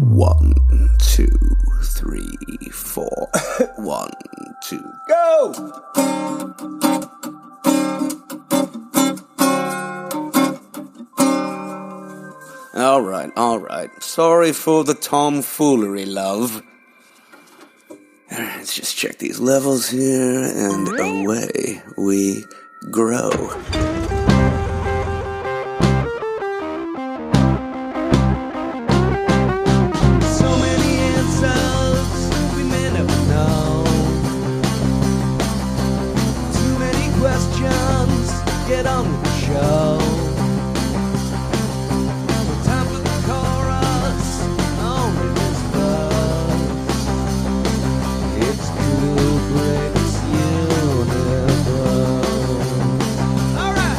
1, 2, 3, 4. 1, 2, go! All right. Sorry for the tomfoolery, love. Let's just check these levels here, and away we grow. So many answers we may never know. Too many questions, get on with the show. Time for the chorus, only this verse. It's Kubrick's universe. All right.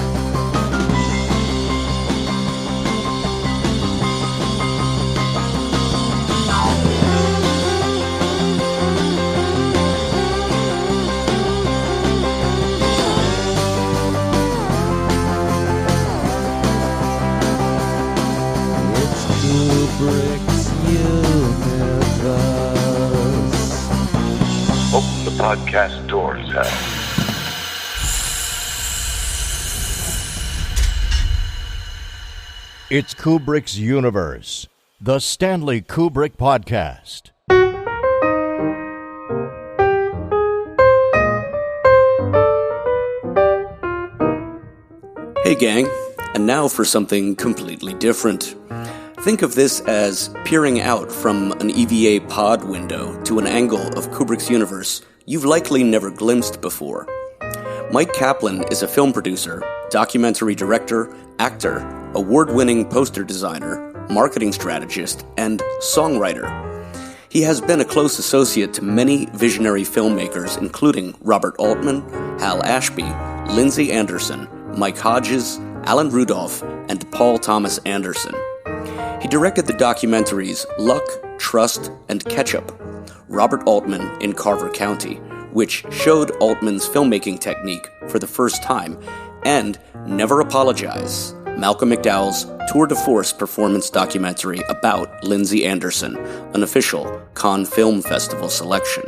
It's Kubrick's universe. Open the podcast doors, Hal. It's Kubrick's Universe, the Stanley Kubrick Podcast. Hey gang, and now for something completely different. Think of this as peering out from an EVA pod window to an angle of Kubrick's universe you've likely never glimpsed before. Mike Kaplan is a film producer, documentary director, actor, award-winning poster designer, marketing strategist, and songwriter. He has been a close associate to many visionary filmmakers including Robert Altman, Hal Ashby, Lindsay Anderson, Mike Hodges, Alan Rudolph, and Paul Thomas Anderson. He directed the documentaries Luck, Trust, and Ketchup, Robert Altman in Carver County, which showed Altman's filmmaking technique for the first time, and Never Apologise, Malcolm McDowell's tour de force performance documentary about Lindsay Anderson, an official Cannes Film Festival selection.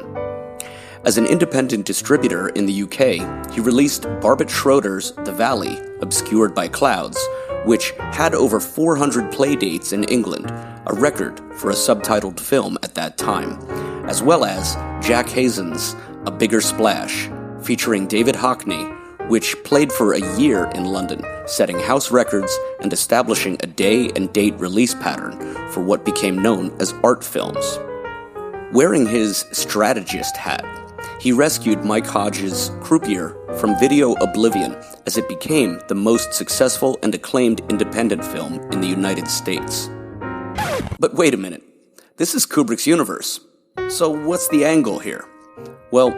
As an independent distributor in the UK, he released Barbet Schroeder's The Valley, Obscured by Clouds, which had over 400 playdates in England, a record for a subtitled film at that time, as well as Jack Hazan's A Bigger Splash, featuring David Hockney, which played for a year in London, setting house records and establishing a day and date release pattern for what became known as art films. Wearing his strategist hat, he rescued Mike Hodges Croupier from video oblivion as it became the most successful and acclaimed independent film in the United States. But wait a minute, this is Kubrick's universe. So what's the angle here? Well,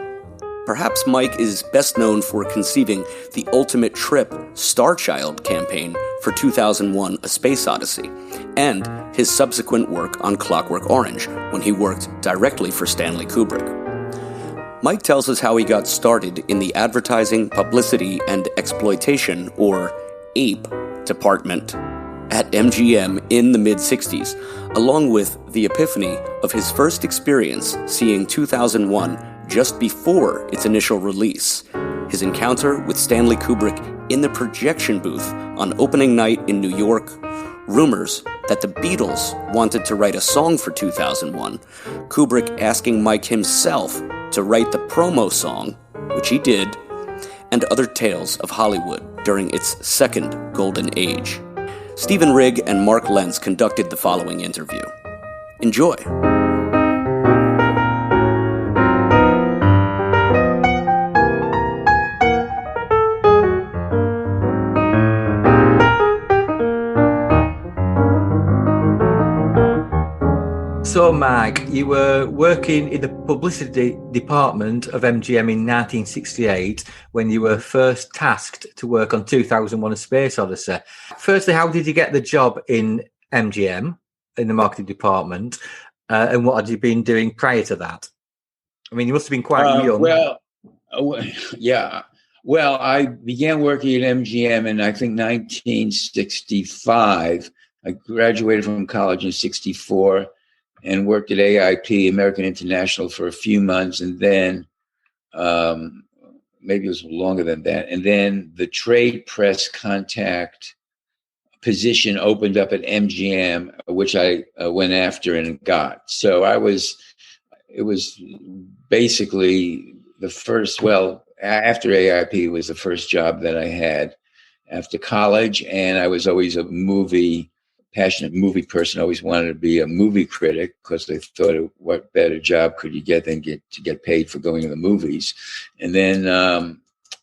perhaps Mike is best known for conceiving the Ultimate Trip Starchild campaign for 2001: A Space Odyssey, and his subsequent work on Clockwork Orange when he worked directly for Stanley Kubrick. Mike tells us how he got started in the advertising, publicity, and exploitation, or APE, department at MGM in the mid-60s, along with the epiphany of his first experience seeing 2001 just before its initial release, his encounter with Stanley Kubrick in the projection booth on opening night in New York, rumors that the Beatles wanted to write a song for 2001, Kubrick asking Mike himself to write the promo song, which he did, and other tales of Hollywood during its second golden age. Stephen Rigg and Mark Lentz conducted the following interview. Enjoy. So, Mike, you were working in the publicity department of MGM in 1968 when you were first tasked to work on 2001: A Space Odyssey. Firstly, how did you get the job in MGM, in the marketing department, and what had you been doing prior to that? I mean, you must have been quite young. Yeah. Well, I began working at MGM in, I think, 1965. I graduated from college in 64. and worked at AIP, American International, for a few months, and then maybe it was longer than that. And then the trade press contact position opened up at MGM, which I went after and got. So it was basically the first, after AIP, it was the first job that I had after college. And I was always a passionate movie person. I always wanted to be a movie critic because I thought, what better job could you get than get paid for going to the movies? And then,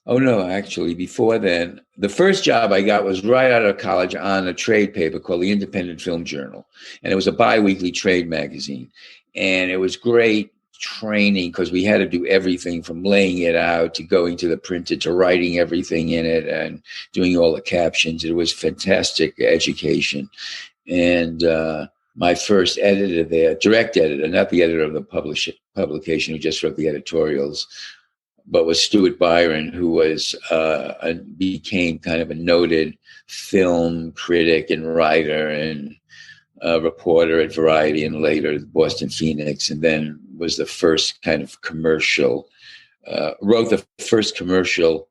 actually, before then, the first job I got was right out of college on a trade paper called the Independent Film Journal. And it was a bi-weekly trade magazine. And it was great training because we had to do everything from laying it out to going to the printer to writing everything in it and doing all the captions. It was fantastic education. And my first editor there, direct editor, not the editor of the publication who just wrote the editorials, but was Stuart Byron, who became kind of a noted film critic and writer and reporter at Variety and later the Boston Phoenix, and then was the first kind of commercial, wrote the first commercial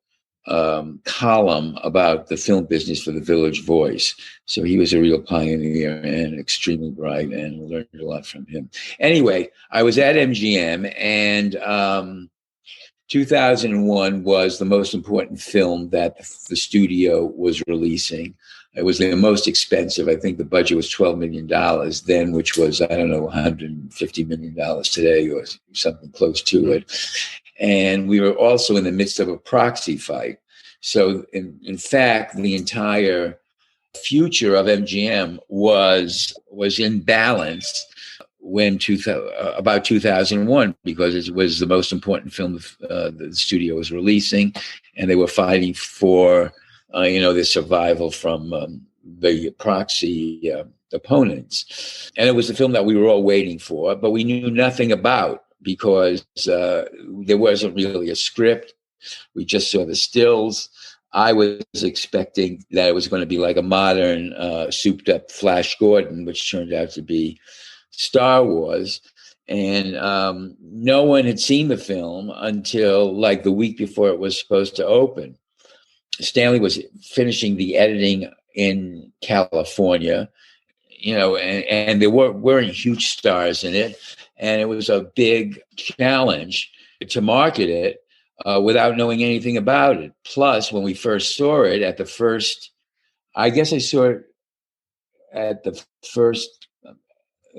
column about the film business for the Village Voice. So he was a real pioneer and extremely bright, and learned a lot from him. Anyway, I was at MGM, and 2001 was the most important film that the studio was releasing. It was the most expensive. I think the budget was $12 million then, which was, I don't know, $150 million today or something close to it. And we were also in the midst of a proxy fight. So in fact, the entire future of MGM was in balance when about 2001, because it was the most important film the studio was releasing, and they were fighting for the survival from the proxy opponents. And it was the film that we were all waiting for, but we knew nothing about, because there wasn't really a script. We just saw the stills. I was expecting that it was going to be like a modern souped up Flash Gordon, which turned out to be Star Wars. And no one had seen the film until like the week before it was supposed to open. Stanley was finishing the editing in California, and there weren't huge stars in it. And it was a big challenge to market it without knowing anything about it. Plus, when we first saw it I guess I saw it at the first,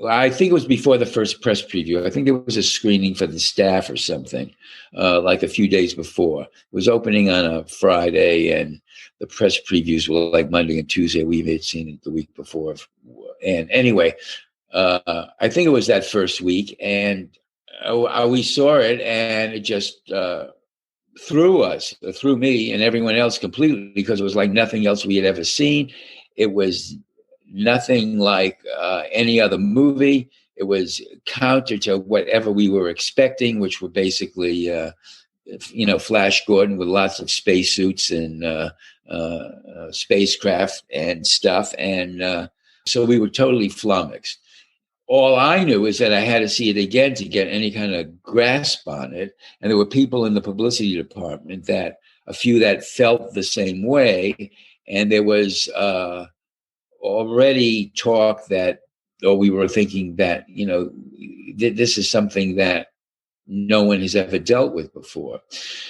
I think it was before the first press preview. I think there was a screening for the staff or something, like a few days before. It was opening on a Friday, and the press previews were like Monday and Tuesday. We had seen it the week before. And anyway, I think it was that first week, and we saw it, and it just threw me and everyone else completely, because it was like nothing else we had ever seen. It was nothing like any other movie. It was counter to whatever we were expecting, which were basically, Flash Gordon with lots of spacesuits and spacecraft and stuff. And so we were totally flummoxed. All I knew is that I had to see it again to get any kind of grasp on it. And there were people in the publicity department, a few that felt the same way. And there was already talk we were thinking that, this is something that no one has ever dealt with before.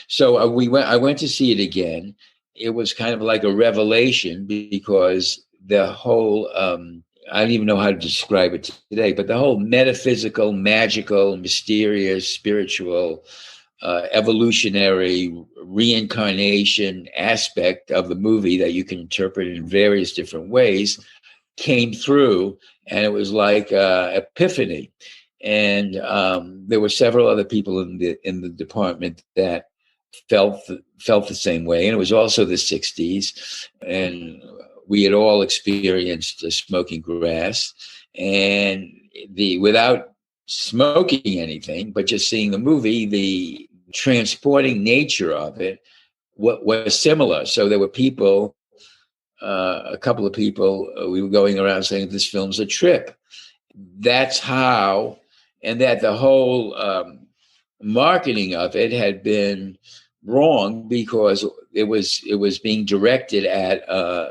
So I went to see it again. It was kind of like a revelation, because the whole, I don't even know how to describe it today, but the whole metaphysical, magical, mysterious, spiritual, evolutionary reincarnation aspect of the movie that you can interpret in various different ways came through, and it was like epiphany. And there were several other people in the department that felt the same way. And it was also the 60s, and we had all experienced smoking grass, and without smoking anything, but just seeing the movie, the transporting nature of it was similar. So there were people, a couple of people, we were going around saying this film's a trip. that's how, and that the whole marketing of it had been wrong because it was being directed at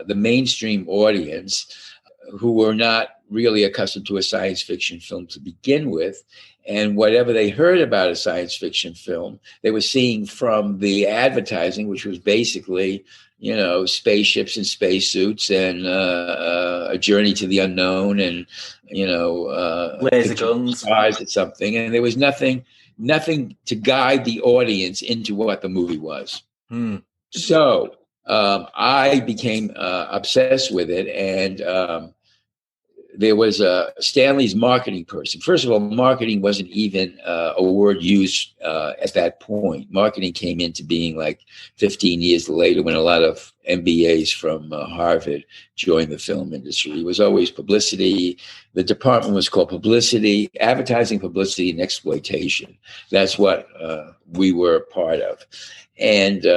the mainstream audience who were not really accustomed to a science fiction film to begin with. And whatever they heard about a science fiction film, they were seeing from the advertising, which was basically, spaceships and spacesuits and a journey to the unknown and, laser guns, stars or something. And there was nothing to guide the audience into what the movie was. So I became obsessed with it. And there was Stanley's marketing person. First of all, marketing wasn't even a word used at that point. Marketing came into being like 15 years later when a lot of MBAs from Harvard joined the film industry. It was always publicity. The department was called publicity, advertising, publicity, and exploitation. That's what we were part of. And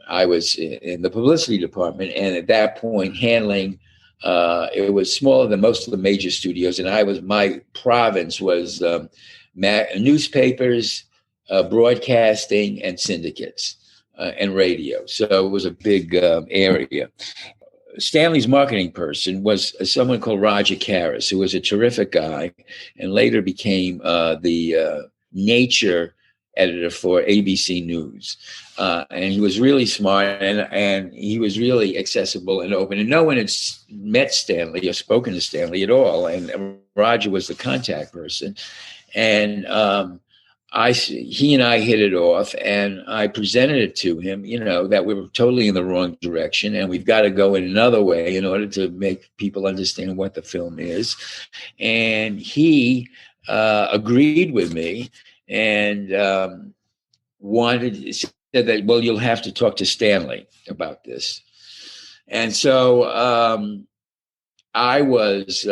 I was in the publicity department, and at that point handling it was smaller than most of the major studios, and my province was newspapers, broadcasting, and syndicates, and radio. So it was a big area. Stanley's marketing person was someone called Roger Karras, who was a terrific guy, and later became the nature editor for ABC News. And he was really smart, and he was really accessible and open. And no one had met Stanley or spoken to Stanley at all. And Roger was the contact person. And he and I hit it off, and I presented it to him, that we were totally in the wrong direction, and we've got to go in another way in order to make people understand what the film is. And he agreed with me. And said that, well, you'll have to talk to Stanley about this. And so I was,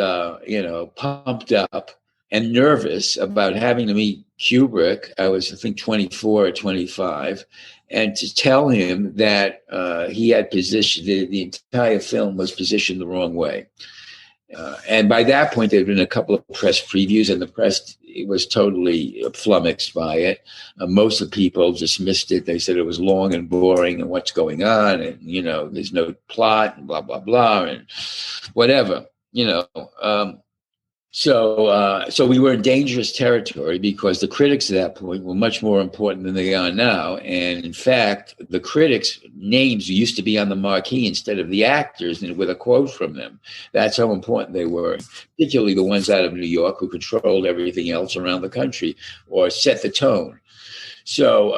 pumped up and nervous about having to meet Kubrick. I was, I think, 24 or 25, and to tell him that he had positioned, the entire film was positioned the wrong way. And by that point, there had been a couple of press previews, and the press was totally flummoxed by it. Most of the people dismissed it. They said it was long and boring, and what's going on, and there's no plot, and blah blah blah, and whatever. So we were in dangerous territory because the critics at that point were much more important than they are now. And in fact, the critics' names used to be on the marquee instead of the actors, and with a quote from them. That's how important they were, particularly the ones out of New York who controlled everything else around the country or set the tone. So,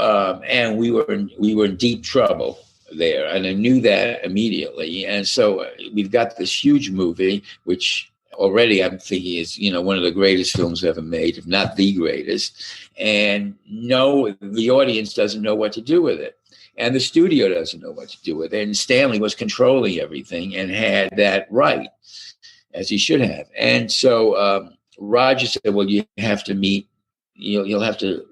and we were in deep trouble there, and I knew that immediately. And so we've got this huge movie, which already I'm thinking is, one of the greatest films ever made, if not the greatest. And no, the audience doesn't know what to do with it. And the studio doesn't know what to do with it. And Stanley was controlling everything and had that right, as he should have. And so Roger said, well, you have to meet, you'll have to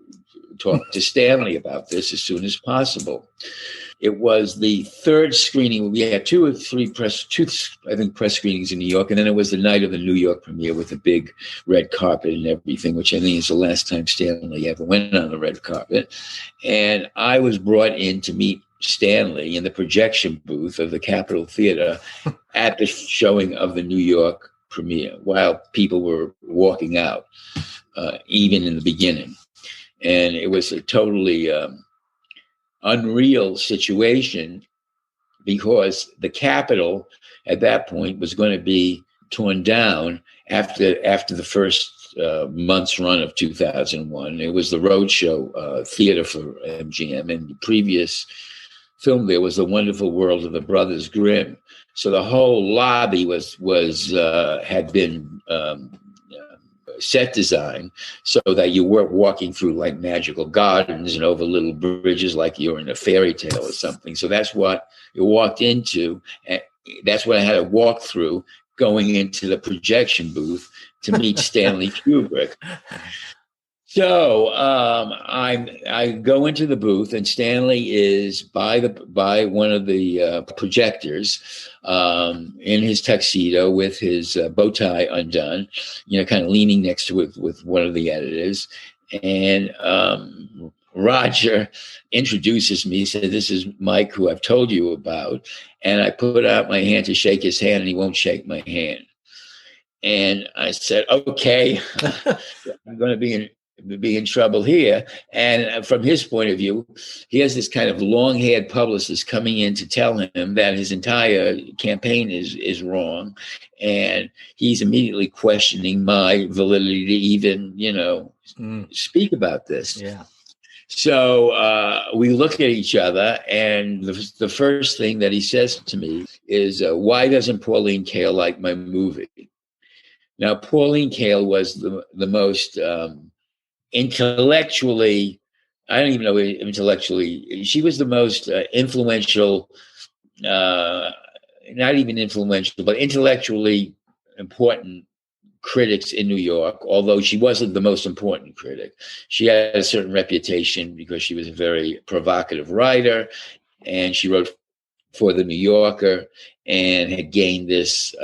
talk to Stanley about this as soon as possible. It was the third screening. We had two press screenings in New York. And then it was the night of the New York premiere with the big red carpet and everything, which I think is the last time Stanley ever went on the red carpet. And I was brought in to meet Stanley in the projection booth of the Capitol Theater at the showing of the New York premiere while people were walking out, even in the beginning. And it was a totally unreal situation because the Capitol at that point was going to be torn down after the first month's run of 2001. It was the Roadshow theater for MGM, and the previous film there was The Wonderful World of the Brothers Grimm. So the whole lobby had been set design so that you weren't walking through like magical gardens and over little bridges like you're in a fairy tale or something. So that's what you walked into. And that's what I had to walk through going into the projection booth to meet Stanley Kubrick. So I go into the booth, and Stanley is by one of the projectors in his tuxedo with his bow tie undone, kind of leaning next to it with one of the editors. And Roger introduces me, said, "This is Mike, who I've told you about." And I put out my hand to shake his hand, and he won't shake my hand. And I said, "Okay, I'm going to be in trouble here." And from his point of view, he has this kind of long-haired publicist coming in to tell him that his entire campaign is wrong, and he's immediately questioning my validity to even, speak about this. Yeah. So we look at each other, and the first thing that he says to me is, "Why doesn't Pauline Kael like my movie?" Now, Pauline Kael was the most intellectually, I don't even know intellectually, she was the most influential, not even influential, but intellectually important critics in New York, although she wasn't the most important critic. She had a certain reputation because she was a very provocative writer, and she wrote for The New Yorker and had gained this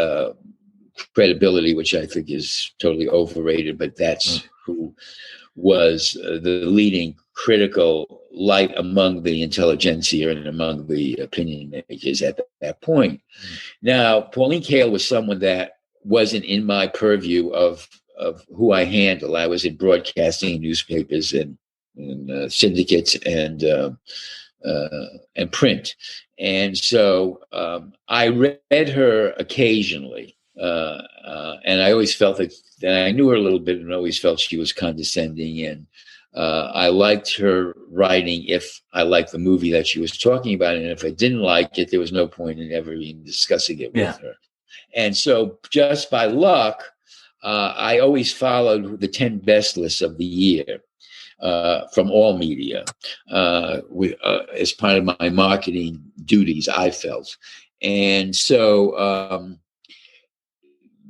credibility, which I think is totally overrated, but that's who was the leading critical light among the intelligentsia and among the opinion makers at that point. Now, Pauline Kael was someone that wasn't in my purview of who I handle. I was in broadcasting, newspapers, and syndicates, and print. And so I read her occasionally. And I always felt that I knew her a little bit, and always felt she was condescending. And I liked her writing if I liked the movie that she was talking about. And if I didn't like it, there was no point in ever even discussing it with her. And so just by luck, I always followed the 10 best lists of the year from all media as part of my marketing duties, I felt. And so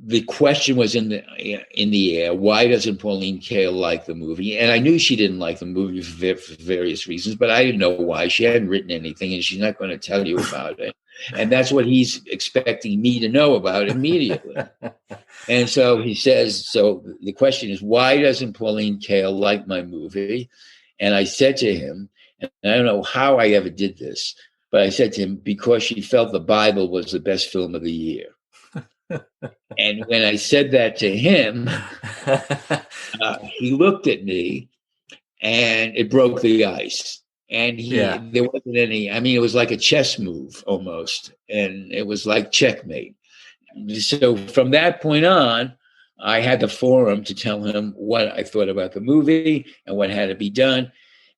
the question was in the air: why doesn't Pauline Kael like the movie? And I knew she didn't like the movie for various reasons, but I didn't know why. She hadn't written anything, and she's not going to tell you about it. And that's what he's expecting me to know about immediately. And so he says, so the question is, why doesn't Pauline Kael like my movie? And I said to him, and I don't know how I ever did this, but I said to him, because she felt the Bible was the best film of the year. And when I said that to him, he looked at me, and it broke the ice. And there wasn't any, it was like a chess move almost. And it was like checkmate. So from that point on, I had the forum to tell him what I thought about the movie and what had to be done.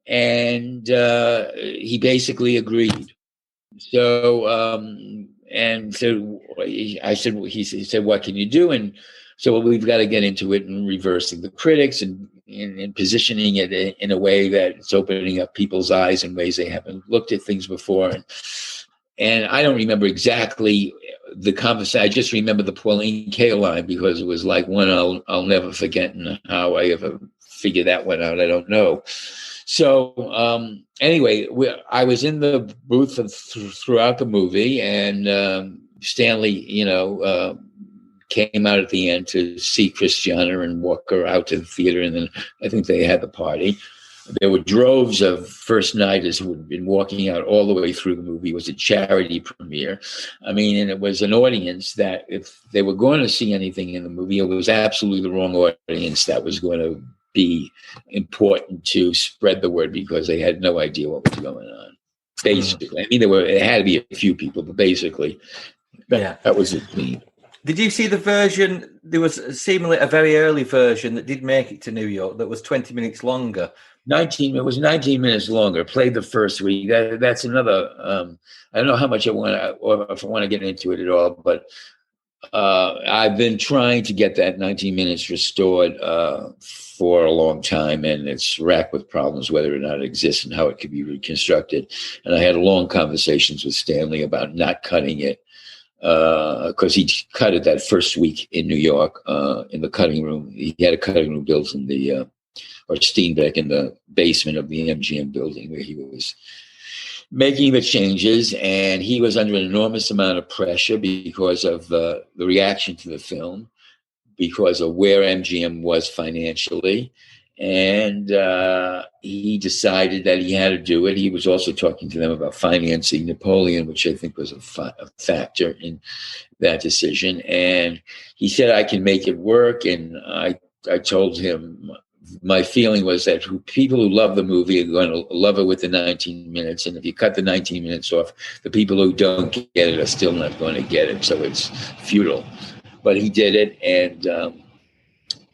And he basically agreed. So, and so I said, he said, what can you do? And so we've got to get into it and reversing the critics and positioning it in a way that it's opening up people's eyes in ways they haven't looked at things before. And I don't remember exactly the conversation. I just remember the Pauline Kael line because it was like one I'll never forget, and how I ever figured that one out, I don't know. So anyway, I was in the booth throughout the movie, and Stanley, came out at the end to see Christiana and walk her out to the theater, and then I think they had the party. There were droves of first-nighters who had been walking out all the way through the movie. It was a charity premiere. And it was an audience that if they were going to see anything in the movie, it was absolutely the wrong audience that was going to be important to spread the word, because they had no idea what was going on. Basically, there had to be a few people, but basically, that was it. Did you see the version? There was seemingly a very early version that did make it to New York that was 20 minutes longer. It was 19 minutes longer. Played the first week. That's another. I don't know how much I want to, or if I want to get into it at all, but I've been trying to get that 19 minutes restored for a long time, and it's racked with problems whether or not it exists and how it could be reconstructed. And I had long conversations with Stanley about not cutting it, because he cut it that first week in New York in the cutting room. He had a cutting room built in the or Steenbeck in the basement of the MGM building where he was making the changes, and he was under an enormous amount of pressure because of the reaction to the film, because of where MGM was financially. And he decided that he had to do it. He was also talking to them about financing Napoleon, which I think was a factor in that decision. And he said, I can make it work. And I told him, my feeling was that people who love the movie are going to love it with the 19 minutes. And if you cut the 19 minutes off, the people who don't get it are still not going to get it. So it's futile. But he did it. And,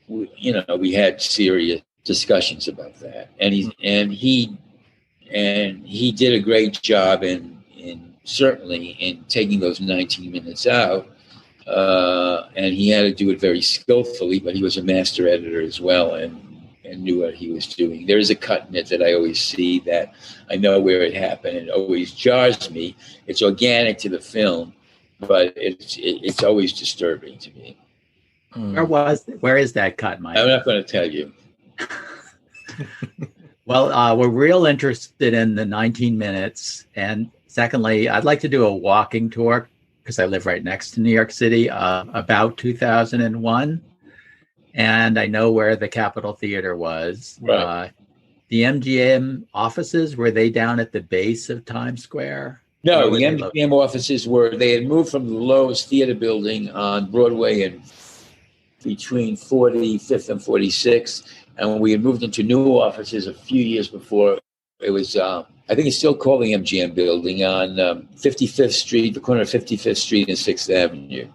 we had serious discussions about that. And he did a great job in certainly in taking those 19 minutes out. And he had to do it very skillfully, but he was a master editor as well and knew what he was doing. There is a cut in it that I always see that I know where it happened. It always jars me. It's organic to the film, but it's always disturbing to me. Where is that cut, Mike? I'm not going to tell you. Well, we're real interested in the 19 minutes. And secondly, I'd like to do a walking tour because I live right next to New York City, about 2001. And I know where the Capitol Theater was. Right. The MGM offices, were they down at the base of Times Square? No, the MGM offices they had moved from the Lowe's Theater building on Broadway and between 45th and 46th. And we had moved into new offices a few years before. It was, I think it's still called the MGM building on 55th Street, the corner of 55th Street and 6th Avenue.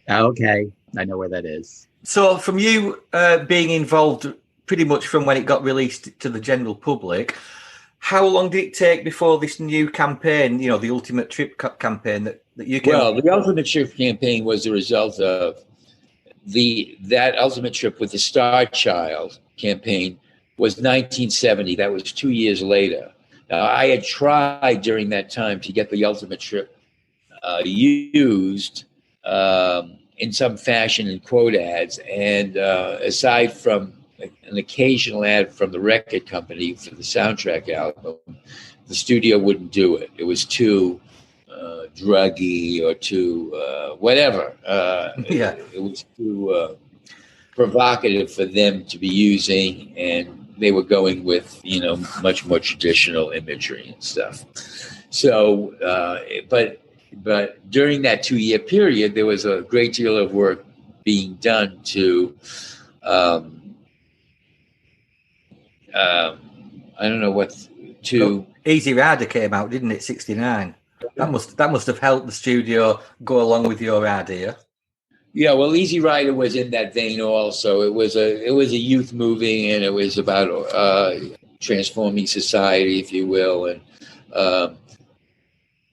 Okay, I know where that is. So from you being involved pretty much from when it got released to the general public, how long did it take before this new campaign, the Ultimate Trip campaign that you came? Well, the Ultimate Trip campaign was the result of that Ultimate Trip with the Star Child campaign was 1970. That was 2 years later. Now, I had tried during that time to get the Ultimate Trip used in some fashion in quote ads. And aside from an occasional ad from the record company for the soundtrack album, the studio wouldn't do it. It was too druggy or too whatever. It was too provocative for them to be using, and they were going with much more traditional imagery and stuff. So, but during that 2 year period, there was a great deal of work being done to. I don't know what to. Easy Rider came out, didn't it? 69. That must have helped the studio go along with your idea. Yeah, well, Easy Rider was in that vein also. It was a youth movie, and it was about transforming society, if you will. And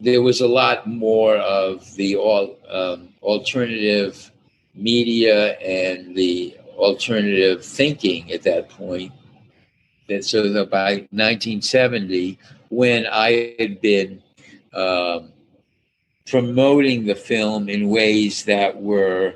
there was a lot more of the alternative media and the alternative thinking at that point. So that by 1970, when I had been promoting the film in ways that were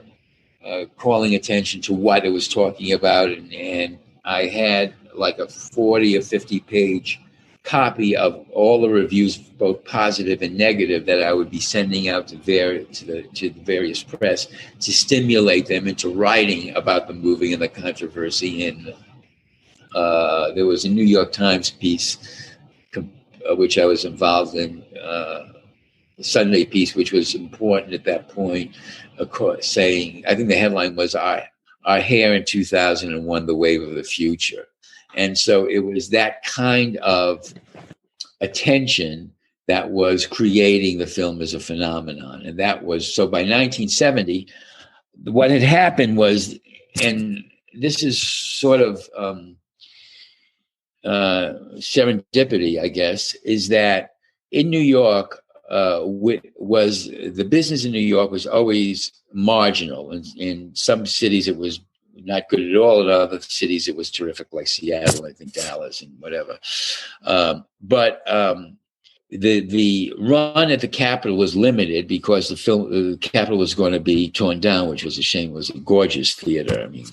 calling attention to what it was talking about, and I had like a 40 or 50 page copy of all the reviews, both positive and negative, that I would be sending out to the various press to stimulate them into writing about the movie and the controversy. And there was a New York Times piece which I was involved in, the Sunday piece, which was important at that point, of course, saying, I think the headline was Our Hair in 2001, The Wave of the Future. And so it was that kind of attention that was creating the film as a phenomenon. And that was, so by 1970, what had happened was, and this is sort of serendipity, I guess, is that in New York, the business in New York was always marginal. In some cities, it was not good at all. In other cities, it was terrific, like Seattle, I think Dallas, and whatever. But the run at the Capitol was limited because the Capitol was going to be torn down, which was a shame. It was a gorgeous theater. I mean,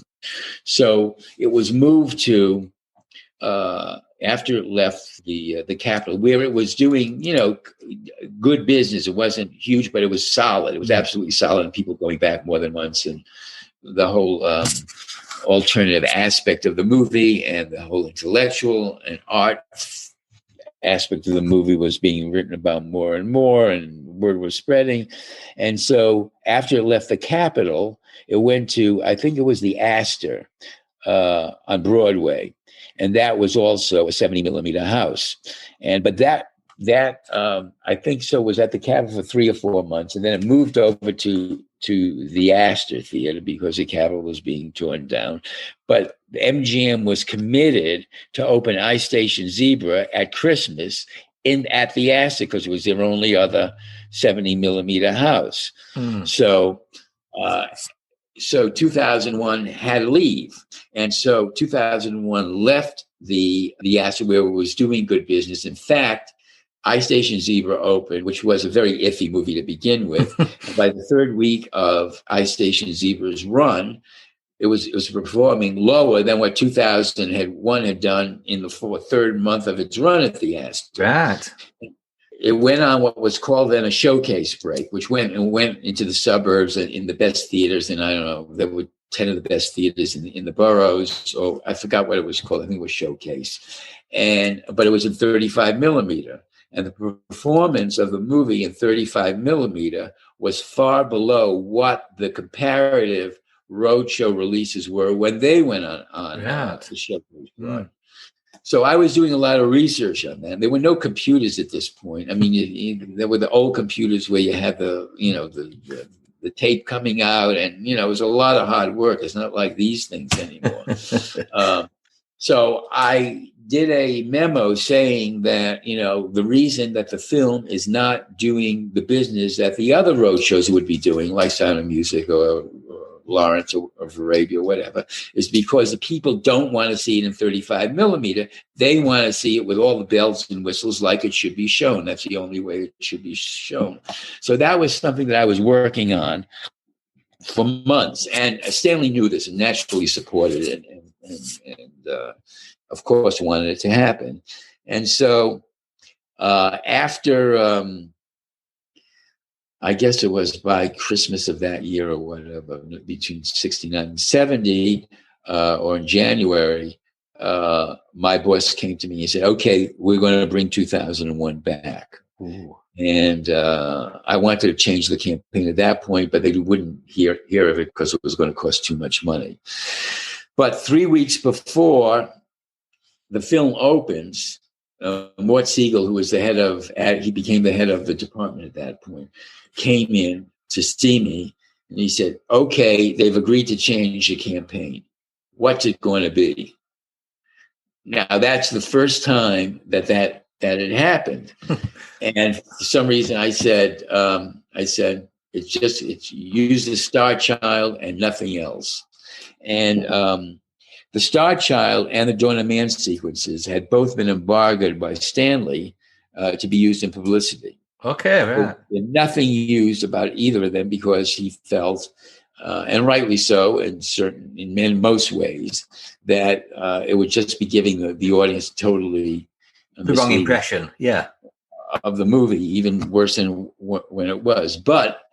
So it was moved to after it left the Capitol, where it was doing, good business. It wasn't huge, but it was solid. It was absolutely solid, and people going back more than once, and the whole alternative aspect of the movie and the whole intellectual and art aspect of the movie was being written about more and more, and word was spreading. And so after it left the Capitol, it went to, I think it was the Astor on Broadway. And that was also a 70 millimeter house. But that I think so was at the Capitol for 3 or 4 months. And then it moved over to the Astor Theater because the Capitol was being torn down. But MGM was committed to open Ice Station Zebra at Christmas at the Astor because it was their only other 70 millimeter house. So 2001 had to leave. And so 2001 left the Astor where it was doing good business. In fact, Ice Station Zebra opened, which was a very iffy movie to begin with. By the third week of Ice Station Zebra's run, it was performing lower than what 2001 had done in the third month of its run at the Astor. Right. It went on what was called then a showcase break, which went into the suburbs and in the best theaters. And I don't know, there were 10 of the best theaters in the boroughs, or I forgot what it was called. I think it was Showcase. But it was in 35 millimeter. And the performance of the movie in 35 millimeter was far below what the comparative roadshow releases were when they went on the showcase. So I was doing a lot of research on that. There were no computers at this point. I mean, there were the old computers where you had the tape coming out, and it was a lot of hard work. It's not like these things anymore. So I did a memo saying that the reason that the film is not doing the business that the other roadshows would be doing, like Sound of Music or Lawrence or Arabia or whatever, is because the people don't want to see it in 35 millimeter. They want to see it with all the bells and whistles like it should be shown. That's the only way it should be shown. So that was something that I was working on for months. And Stanley knew this and naturally supported it and of course wanted it to happen. And so after... I guess it was by Christmas of that year or whatever, between 69 and 70, or in January, my boss came to me and said, okay, we're going to bring 2001 back. Ooh. And I wanted to change the campaign at that point, but they wouldn't hear of it because it was going to cost too much money. But 3 weeks before the film opens, Mort Siegel, who was he became the head of the department at that point, came in to see me, and he said, okay, they've agreed to change the campaign. What's it going to be? Now, that's the first time that had happened. And for some reason I said, it's use the Star Child and nothing else. And the Star Child and the Dawn of Man sequences had both been embargoed by Stanley to be used in publicity. Okay, right. Nothing used about either of them because he felt, and rightly so, in most ways, that it would just be giving the audience totally the wrong impression, of the movie, even worse than when it was. But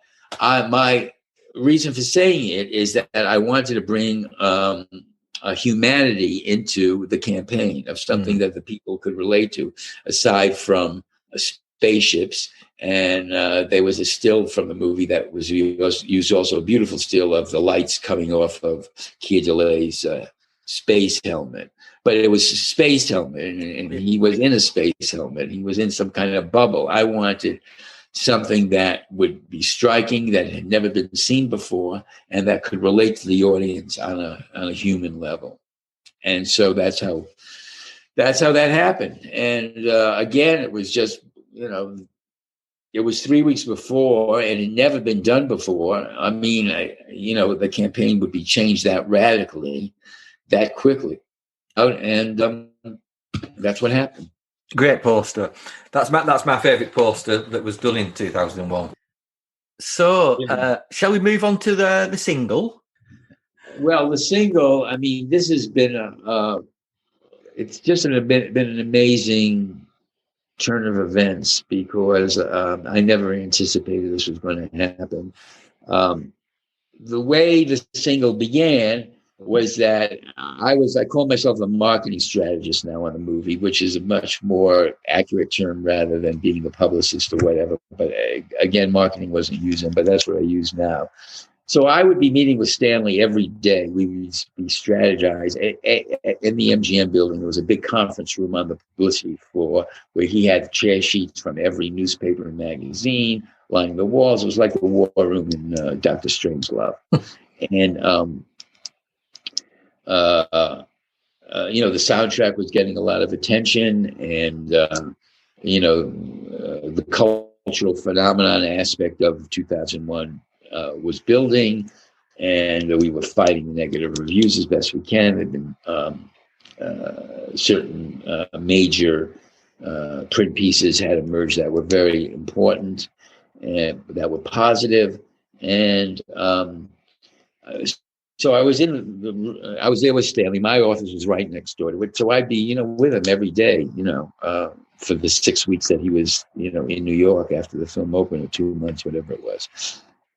my reason for saying it is that I wanted to bring a humanity into the campaign of something that the people could relate to, aside from spaceships. And there was a still from the movie that was used, also a beautiful still of the lights coming off of Keir Dulley's space helmet. But it was a space helmet, and he was in a space helmet. He was in some kind of bubble. I wanted something that would be striking, that had never been seen before, and that could relate to the audience on a human level. And so that's how that happened. And again, it was just, it was 3 weeks before, and it had never been done before. I mean, the campaign would be changed that radically, that quickly. And that's what happened. Great poster. That's my favourite poster that was done in 2001. So, shall we move on to the single? Well, the single, I mean, this has been it's just been an amazing turn of events because I never anticipated this was going to happen. The way the single began was that I call myself a marketing strategist now on the movie, which is a much more accurate term rather than being a publicist or whatever. But again, marketing wasn't used, but that's what I use now. So I would be meeting with Stanley every day. We would be strategizing in the MGM building. There was a big conference room on the publicity floor where he had chair sheets from every newspaper and magazine lining the walls. It was like the war room in Dr. Strangelove. And, the soundtrack was getting a lot of attention, and, the cultural phenomenon aspect of 2001 was building, and we were fighting the negative reviews as best we can. There had been certain major print pieces had emerged that were very important and that were positive. And so I was I was there with Stanley. My office was right next door to it, so I'd be with him every day, for the 6 weeks that he was in New York after the film opened, or 2 months, whatever it was.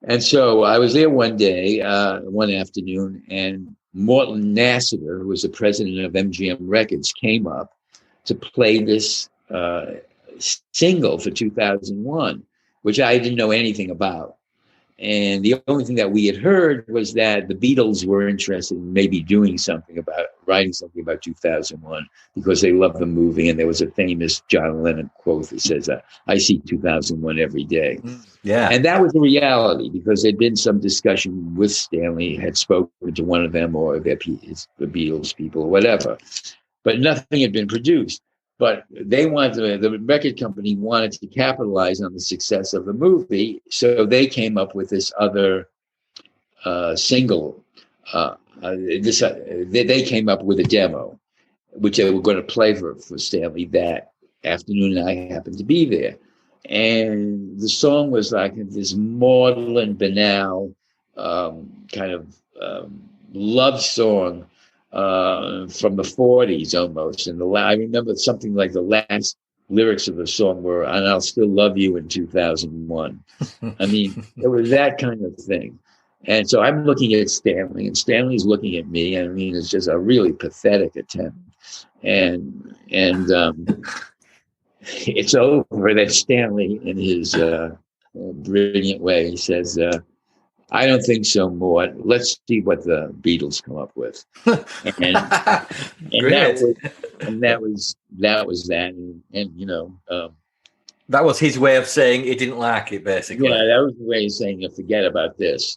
And so I was there one day, one afternoon, and Morton Nassiter, who was the president of MGM Records, came up to play this single for 2001, which I didn't know anything about. And the only thing that we had heard was that the Beatles were interested in maybe writing something about 2001 because they loved the movie. And there was a famous John Lennon quote that says, I see 2001 every day. Yeah. And that was the reality, because there'd been some discussion with Stanley, had spoken to one of them or the Beatles people or whatever, but nothing had been produced. But they wanted the record company wanted to capitalize on the success of the movie, so they came up with this other single. They came up with a demo, which they were going to play for Stanley that afternoon, and I happened to be there. And the song was like this maudlin, banal kind of love song from the 40s almost. And I remember something like the last lyrics of the song were, "And I'll still love you in 2001." I mean, it was that kind of thing. And so I'm looking at Stanley, and Stanley's looking at me. I mean, it's just a really pathetic attempt. And it's over that Stanley, in his brilliant way, he says, "I don't think so, Mort. Let's see what the Beatles come up with." And that was that. And that was his way of saying he didn't like it, basically. Yeah, that was the way of saying, forget about this.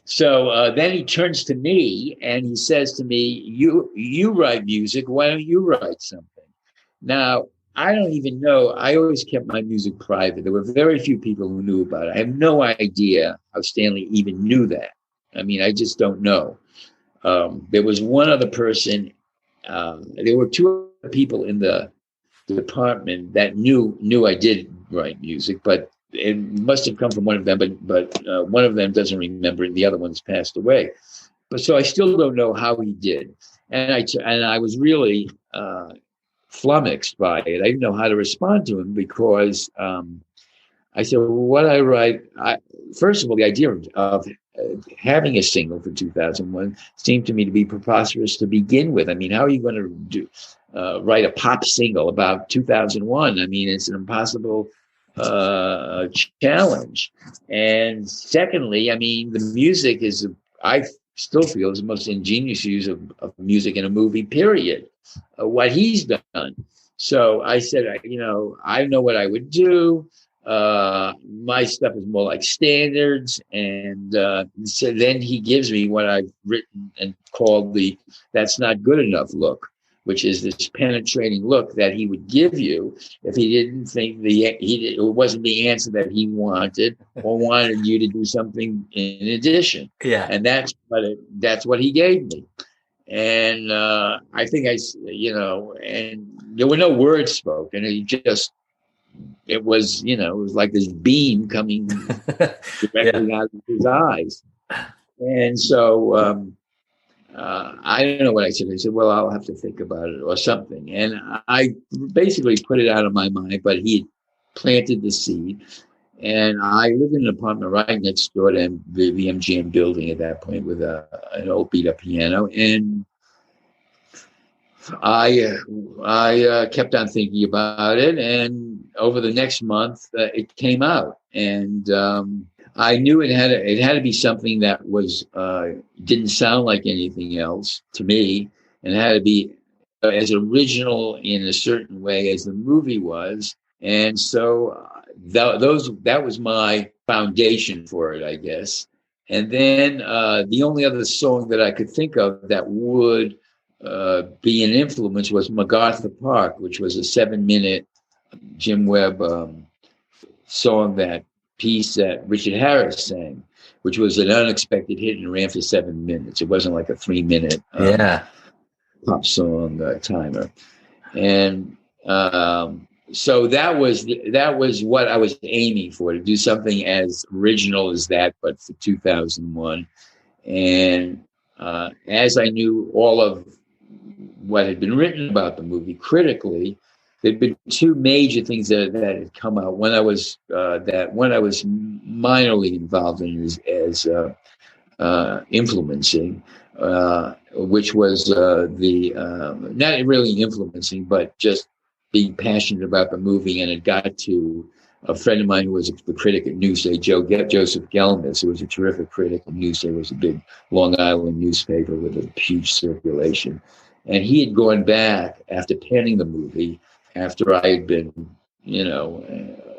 So then he turns to me and he says to me, you write music. Why don't you write something? Now, I don't even know. I always kept my music private. There were very few people who knew about it. I have no idea how Stanley even knew that. I mean, I just don't know. There was one other person. There were two other people in the department that knew I did write music, but it must have come from one of them. But one of them doesn't remember, and the other one's passed away. But so I still don't know how he did. And I was really flummoxed by it. I didn't know how to respond to him, because I said, well, what I write, first of all, the idea of having a single for 2001 seemed to me to be preposterous to begin with. I mean, how are you going to write a pop single about 2001? I mean, it's an impossible challenge. And secondly, I mean, the music I still feel is the most ingenious use of music in a movie, period. What he's done. So I said, I know what I would do. My stuff is more like standards. And so then he gives me what I've written and called the "that's not good enough" look, which is this penetrating look that he would give you if he didn't think it wasn't the answer that he wanted, or wanted you to do something in addition. Yeah. And that's what he gave me. And I think and there were no words spoken. It was like this beam coming directly out of his eyes. And so I don't know what I said. I said, well, I'll have to think about it or something. And I basically put it out of my mind, but he had planted the seed. And I lived in an apartment right next door to the MGM building at that point with an old beat-up piano. And I kept on thinking about it. And over the next month, it came out. And I knew it had to be something that was didn't sound like anything else to me, and it had to be as original in a certain way as the movie was. And so that was my foundation for it, I guess. And then the only other song that I could think of that would be an influence was MacArthur Park, which was a 7-minute Jim Webb piece that Richard Harris sang, which was an unexpected hit and ran for 7 minutes. It wasn't like a 3-minute pop song timer. And so that was what I was aiming for, to do something as original as that, but for 2001. And as I knew all of what had been written about the movie critically, there'd been two major things that had come out. One I was minorly involved in as influencing, which was not really influencing, but just being passionate about the movie. And it got to a friend of mine who was the critic at Newsday, Joseph Gelmas, who was a terrific critic. And Newsday was a big Long Island newspaper with a huge circulation. And he had gone back after penning the movie, after I had been,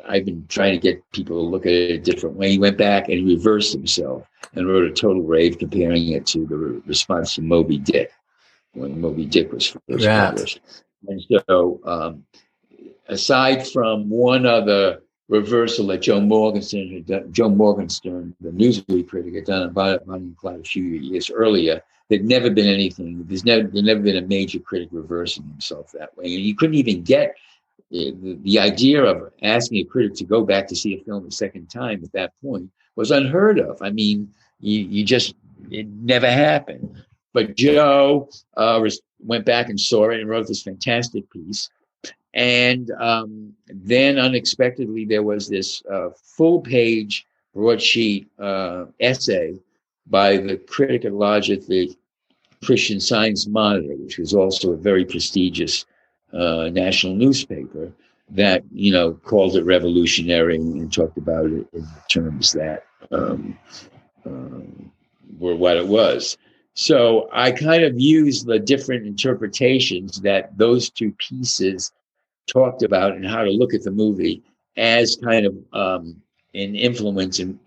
I've been trying to get people to look at it a different way. He went back and he reversed himself and wrote a total rave comparing it to the response to Moby Dick, when Moby Dick was first published. And so, aside from one other reversal that Joe Morgenstern, the Newsweek critic, had done about Bonnie and Clyde a few years earlier, there'd never been anything. There'd never been a major critic reversing himself that way. And you couldn't even get the idea of asking a critic to go back to see a film a second time at that point was unheard of. I mean, it never happened. But Joe went back and saw it and wrote this fantastic piece. And then unexpectedly, there was this full-page broadsheet essay by the critic at large at the Christian Science Monitor, which was also a very prestigious national newspaper, that called it revolutionary and talked about it in terms that were what it was. So I kind of used the different interpretations that those two pieces talked about and how to look at the movie as kind of an influence in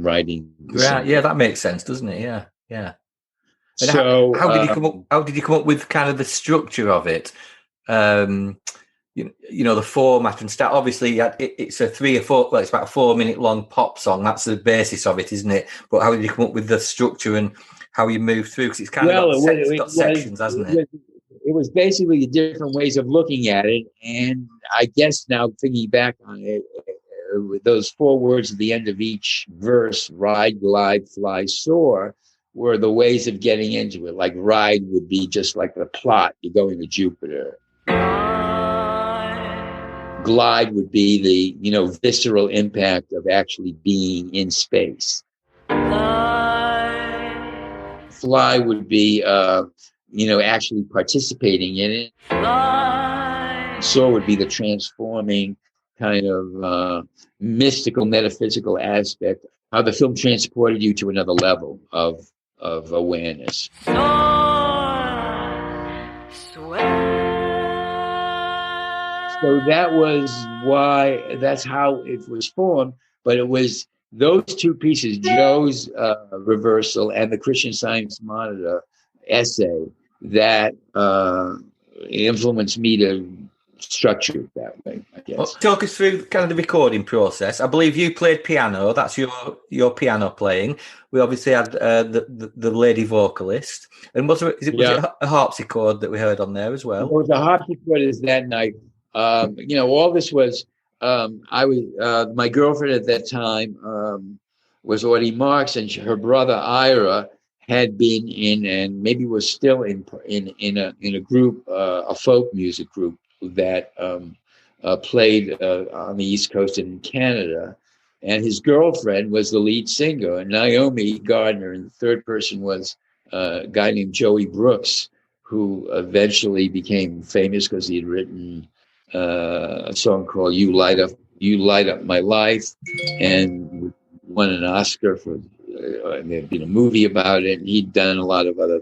writing. Yeah, that makes sense, doesn't it? Yeah. And so how did you come up? How did you come up with kind of the structure of it? The format and stuff. Obviously, it's a 3 or 4. Well, it's about a 4-minute long pop song. That's the basis of it, isn't it? But how did you come up with the structure and how you move through? Because it's kind of got sections, hasn't it? It was basically the different ways of looking at it, and I guess now thinking back on it, those 4 words at the end of each verse, ride, glide, fly, soar, were the ways of getting into it. Like ride would be just like the plot, you're going to Jupiter. Glide would be the, visceral impact of actually being in space. Fly would be, actually participating in it. Soar would be the transforming kind of mystical, metaphysical aspect, how the film transported you to another level of awareness. So that's how it was formed. But it was those two pieces, Joe's reversal and the Christian Science Monitor essay, that influenced me to structure it that way, I guess. Well, talk us through kind of the recording process. I believe you played piano. That's your piano playing. We obviously had the lady vocalist. And was it a harpsichord that we heard on there as well? It was a harpsichord is that night. All this was, I was, my girlfriend at that time was Audie Marks, and her brother Ira had been in, and maybe was still in a group, a folk music group that played on the East Coast and in Canada. And his girlfriend was the lead singer, Naomi Gardner, and the third person was a guy named Joey Brooks, who eventually became famous because he had written a song called "You Light Up My Life," and won an Oscar for. And there'd been a movie about it. And he'd done a lot of other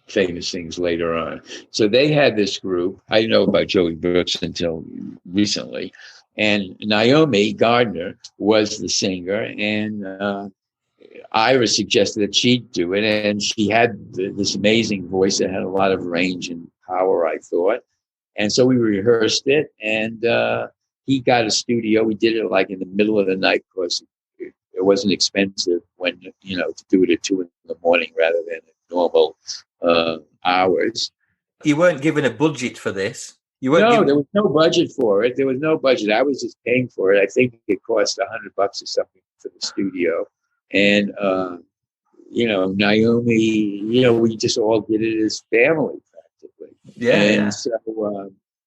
famous things later on. So they had this group. I didn't know about Joey Brooks until recently. And Naomi Gardner was the singer, and Ira suggested that she'd do it. And she had this amazing voice that had a lot of range and power, I thought. And so we rehearsed it, and he got a studio. We did it like in the middle of the night because it wasn't expensive when, to do it at 2 a.m. rather than at normal hours. You weren't given a budget for this. There was no budget for it. There was no budget. I was just paying for it. I think it cost $100 or something for the studio. And, Naomi, we just all did it as family practically. Yeah. And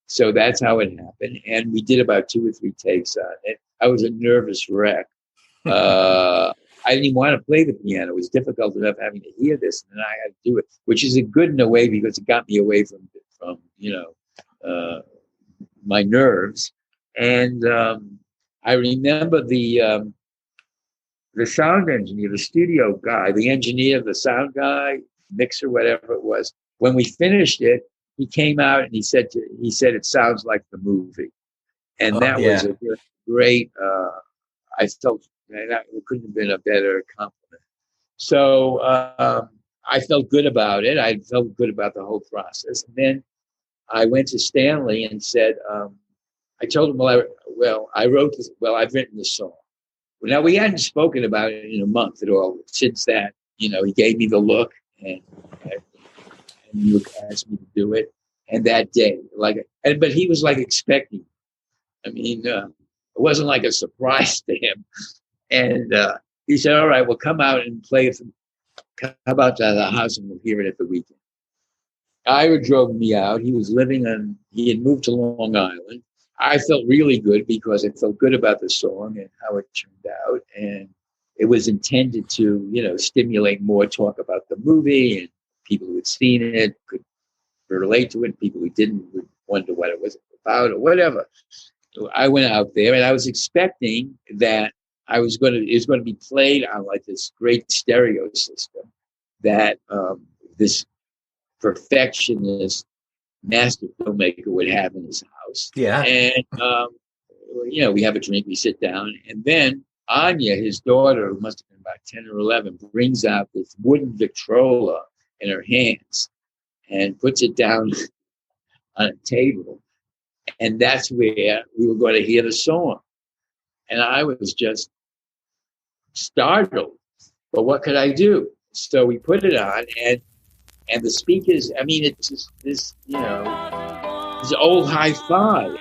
so that's how it happened. And we did about 2 or 3 takes on it. I was a nervous wreck. I didn't even want to play the piano. It was difficult enough having to hear this, and then I had to do it, which is a good in a way because it got me away from my nerves. And I remember the sound engineer, the studio guy, the engineer, the sound guy, mixer, whatever it was. When we finished it, he came out and he said it sounds like the movie, and was a great. I felt. It couldn't have been a better compliment. So I felt good about it. I felt good about the whole process. And then I went to Stanley and said, I told him, I wrote this. Well, I've written this song. Now, we hadn't spoken about it in a month at all. Since that, he gave me the look and he asked me to do it. And that day, but he was like expecting. I mean, it wasn't like a surprise to him. And he said, all right, well, come out and play it. How about the house and we'll hear it at the weekend. Ira drove me out. He had moved to Long Island. I felt really good because I felt good about the song and how it turned out. And it was intended to, stimulate more talk about the movie, and people who had seen it could relate to it. People who didn't would wonder what it was about or whatever. So I went out there and I was expecting that it was going to be played on like this great stereo system that this perfectionist master filmmaker would have in his house. Yeah. And, we have a drink, we sit down, and then Anya, his daughter, who must have been about 10 or 11, brings out this wooden Victrola in her hands and puts it down on a table. And that's where we were going to hear the song. And I was just startled. But what could I do? So we put it on, and the speakers, it's just this, this old hi-fi.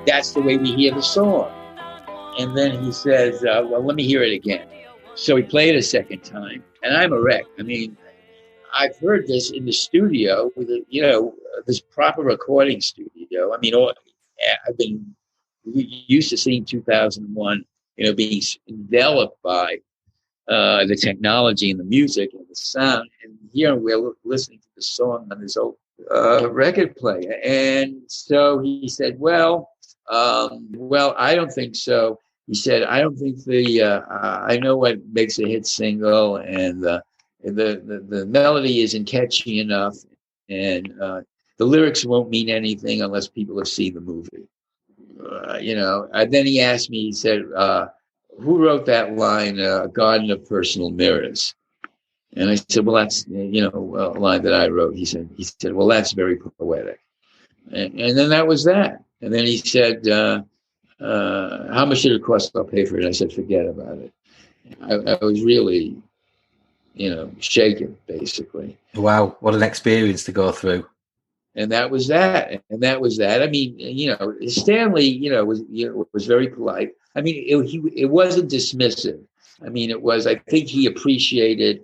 That's the way we hear the song. And then he says, well, let me hear it again. So we play it a second time, and I'm a wreck. I've heard this in the studio with this proper recording studio. I've been used to seeing 2001, being enveloped by the technology and the music and the sound. And here we're listening to the song on this old record player. And so he said, well, I don't think so. He said, I don't think I know what makes a hit single, and the melody isn't catchy enough, and the lyrics won't mean anything unless people have seen the movie. And then he asked me, he said, who wrote that line, a garden of personal mirrors? And I said, well, that's, a line that I wrote. He said, well, that's very poetic. And then that was that. And then he said, how much did it cost? I'll pay for it. I said, forget about it. I was really, shaken, basically. Wow, what an experience to go through. And that was that. Stanley, was very polite. It wasn't dismissive. I mean, I think he appreciated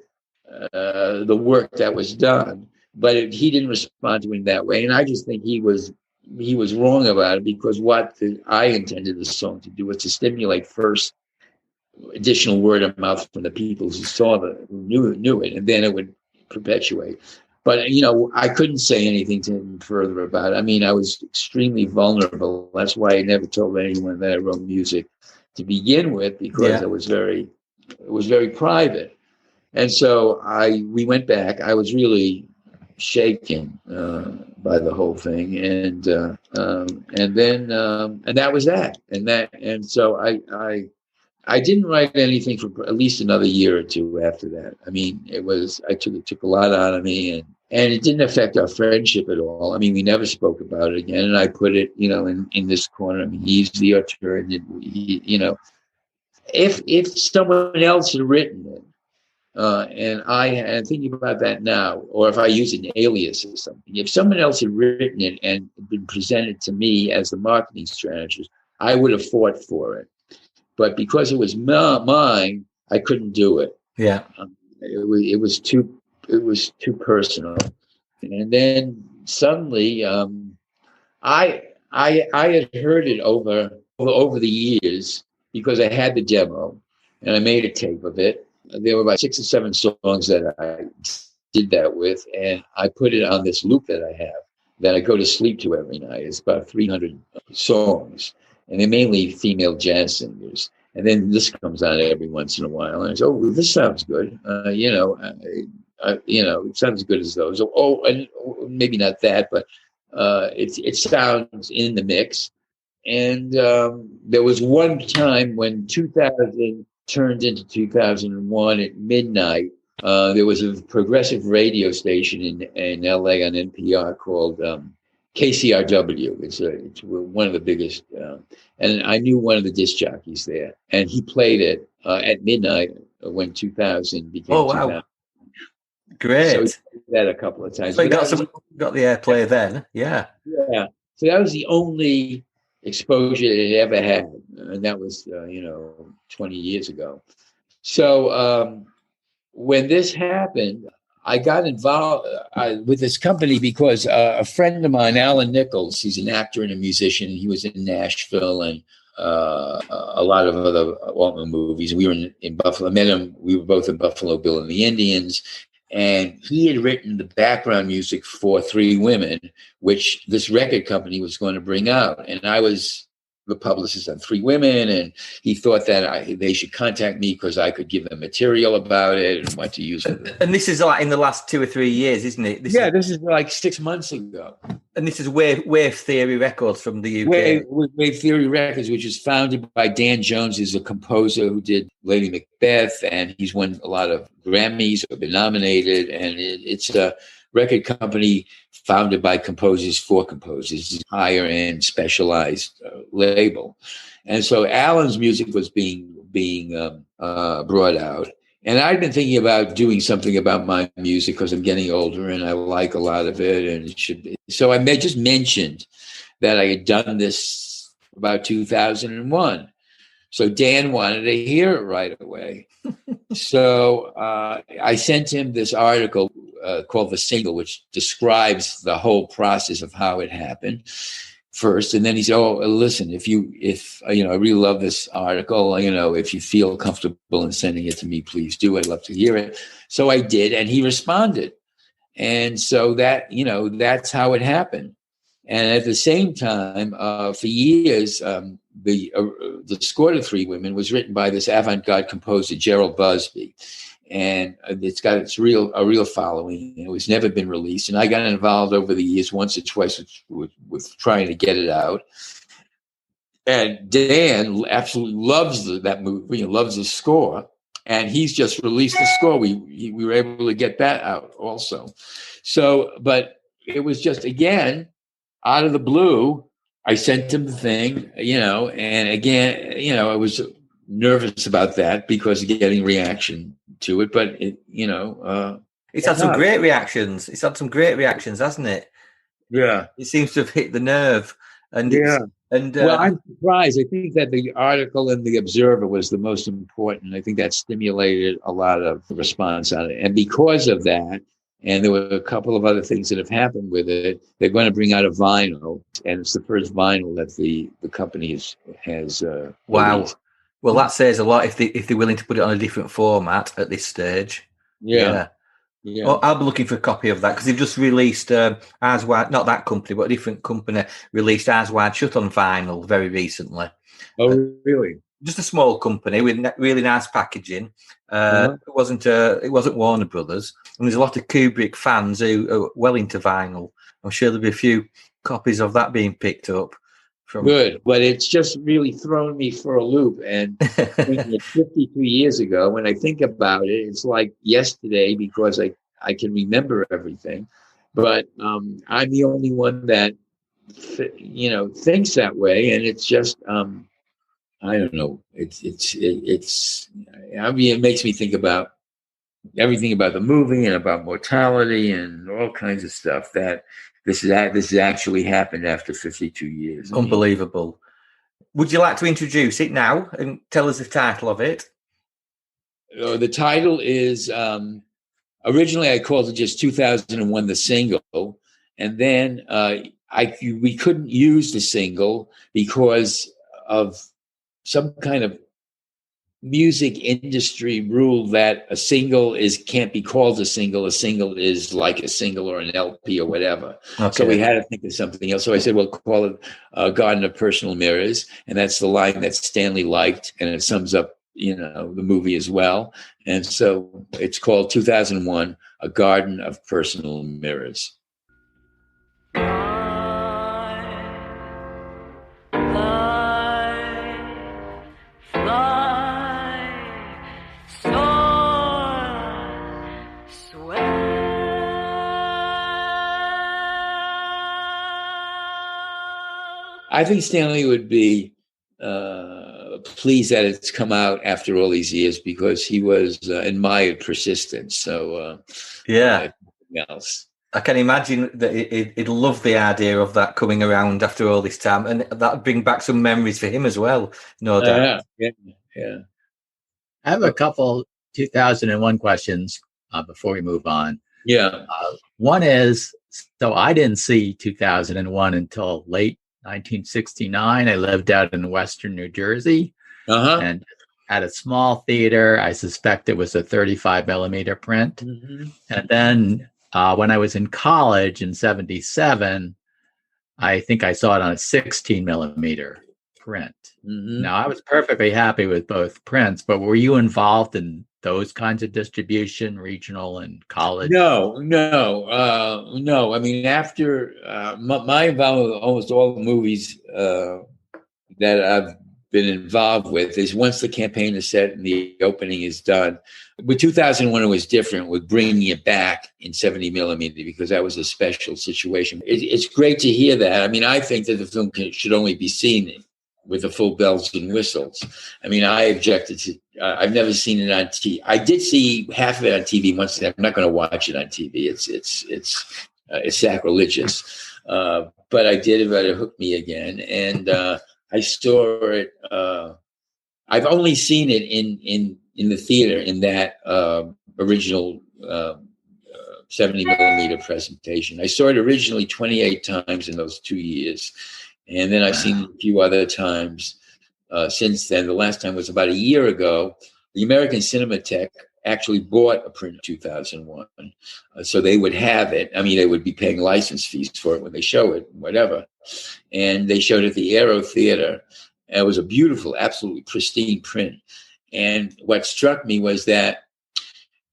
the work that was done, but he didn't respond to it in that way. And I just think he was wrong about it, because I intended the song to do was to stimulate first additional word of mouth from the people who knew it, and then it would perpetuate. But I couldn't say anything to him further about it. I mean, I was extremely vulnerable. That's why I never told anyone that I wrote music to begin with, because it was very private. And so we went back. I was really shaken by the whole thing, and then that was that. And so I didn't write anything for at least another year or two after that. I mean, it took a lot out of me, and it didn't affect our friendship at all. I mean, we never spoke about it again. And I put it, in this corner. I mean, he's the author, and if someone else had written it, and I'm thinking about that now, or if I use an alias or something, if someone else had written it and been presented to me as the marketing strategist, I would have fought for it. But because it was mine, I couldn't do it. Yeah, it was too personal. And then suddenly, I had heard it over the years, because I had the demo and I made a tape of it. There were about 6 or 7 songs that I did that with, and I put it on this loop that I have that I go to sleep to every night. It's about 300 songs, and they're mainly female jazz singers. And then this comes on every once in a while, and I say, "Oh, this sounds good." It sounds as good as those. Oh, and maybe not that, but it sounds in the mix. And there was one time when 2000 turned into 2001 at midnight. There was a progressive radio station in LA on NPR called KCRW. It's one of the biggest, and I knew one of the disc jockeys there, and he played it at midnight when 2000 became. Oh wow! 2000. Great. So he did that a couple of times. So you got the airplay then, yeah. Yeah. So that was the only exposure that it ever had, and that was 20 years ago. So when this happened, I got involved with this company because a friend of mine, Alan Nichols, he's an actor and a musician. He was in Nashville and a lot of other Altman movies. We were in Buffalo. I met him. We were both in Buffalo Bill and the Indians. And he had written the background music for 3 Women, which this record company was going to bring out. And I was the publicist on 3 Women, and he thought that they should contact me because I could give them material about it and what to use for it. And this is like in the last 2 or 3 years, isn't it? This is like 6 months ago. And this is Wave Theory Records from the UK. Wave Theory Records, which is founded by Dan Jones, who's a composer who did Lady Macbeth, and he's won a lot of Grammys or been nominated. And it's a record company founded by composers for composers. It's a higher end specialized label. And so Alan's music was being brought out. And I'd been thinking about doing something about my music because I'm getting older and I like a lot of it, and it should be. So I just mentioned that I had done this about 2001. So Dan wanted to hear it right away. So I sent him this article called The Single, which describes the whole process of how it happened first. And then he said, "Oh, listen, if I really love this article, if you feel comfortable in sending it to me, please do. I'd love to hear it." So I did, and he responded. And so that's how it happened. And at the same time, for years, the score to 3 Women was written by this avant-garde composer, Gerald Busby. And it's got a real following. It was never been released. And I got involved over the years once or twice with trying to get it out. And Dan absolutely loves that movie, loves the score. And he's just released the score. We were able to get that out also. So, but it was just, again, out of the blue, I sent him the thing, and again, I was nervous about that because of getting reaction to it, but it's had some great reactions. It's had some great reactions, hasn't it? Yeah. It seems to have hit the nerve, and And well, I'm surprised. I think that the article in the Observer was the most important. I think that stimulated a lot of response on it. And because of that, and there were a couple of other things that have happened with it, they're going to bring out a vinyl. And it's the first vinyl that the company has wow. released. Well, that says a lot if they're willing to put it on a different format at this stage. Yeah. Well, I'll be looking for a copy of that because they've just released Eyes Wide, not that company, but a different company released Eyes Wide Shut on vinyl very recently. Oh, really? Just a small company with really nice packaging. It wasn't Warner Brothers, and there's a lot of Kubrick fans who are well into vinyl. I'm sure there'll be a few copies of that being picked up. Good, but it's just really thrown me for a loop. And 52 years ago, when I think about it, it's like yesterday because I can remember everything. But I'm the only one that thinks that way, and it's just I don't know. It's. I mean, it makes me think about everything about the movie and about mortality and all kinds of stuff that. This has actually happened after 52 years. Unbelievable. Would you like to introduce it now and tell us the title of it? The title is, originally I called it just 2001, the single. And then we couldn't use the single because of some kind of music industry rule that a single can't be called a single. A single is like a single or an LP or whatever. Okay. So we had to think of something else. So I said, well, call it Garden of Personal Mirrors. And that's the line that Stanley liked. And it sums up, the movie as well. And so it's called 2001, A Garden of Personal Mirrors. I think Stanley would be pleased that it's come out after all these years because he was admired persistent. So, else. I can imagine that he'd love the idea of that coming around after all this time, and that'd bring back some memories for him as well, no doubt. Yeah. I have a couple 2001 questions before we move on. Yeah. One is, so I didn't see 2001 until late 1969. I lived out in Western New Jersey and at a small theater. I suspect it was a 35 millimeter print. Mm-hmm. And then when I was in college in 77, I think I saw it on a 16 millimeter print. Mm-hmm. Now, I was perfectly happy with both prints, but were you involved in those kinds of distribution, regional and college? No. I mean, after my involvement with almost all the movies that I've been involved with is once the campaign is set and the opening is done. With 2001, it was different with bringing it back in 70 millimeter because that was a special situation. It's great to hear that. I mean, I think that the film should only be seen with the full bells and whistles. I mean, I objected to. I've never seen it on TV. I did see half of it on TV once. I'm not going to watch it on TV. It's sacrilegious. But I did it. But it hooked me again, and I saw it. I've only seen it in the theater in that original 70 millimeter presentation. I saw it originally 28 times in those 2 years. And then I've seen it a few other times since then. The last time was about a year ago. The American Cinematheque actually bought a print of 2001. So they would have it. I mean, they would be paying license fees for it when they show it, whatever. And they showed it at the Aero Theater. And it was a beautiful, absolutely pristine print. And what struck me was that,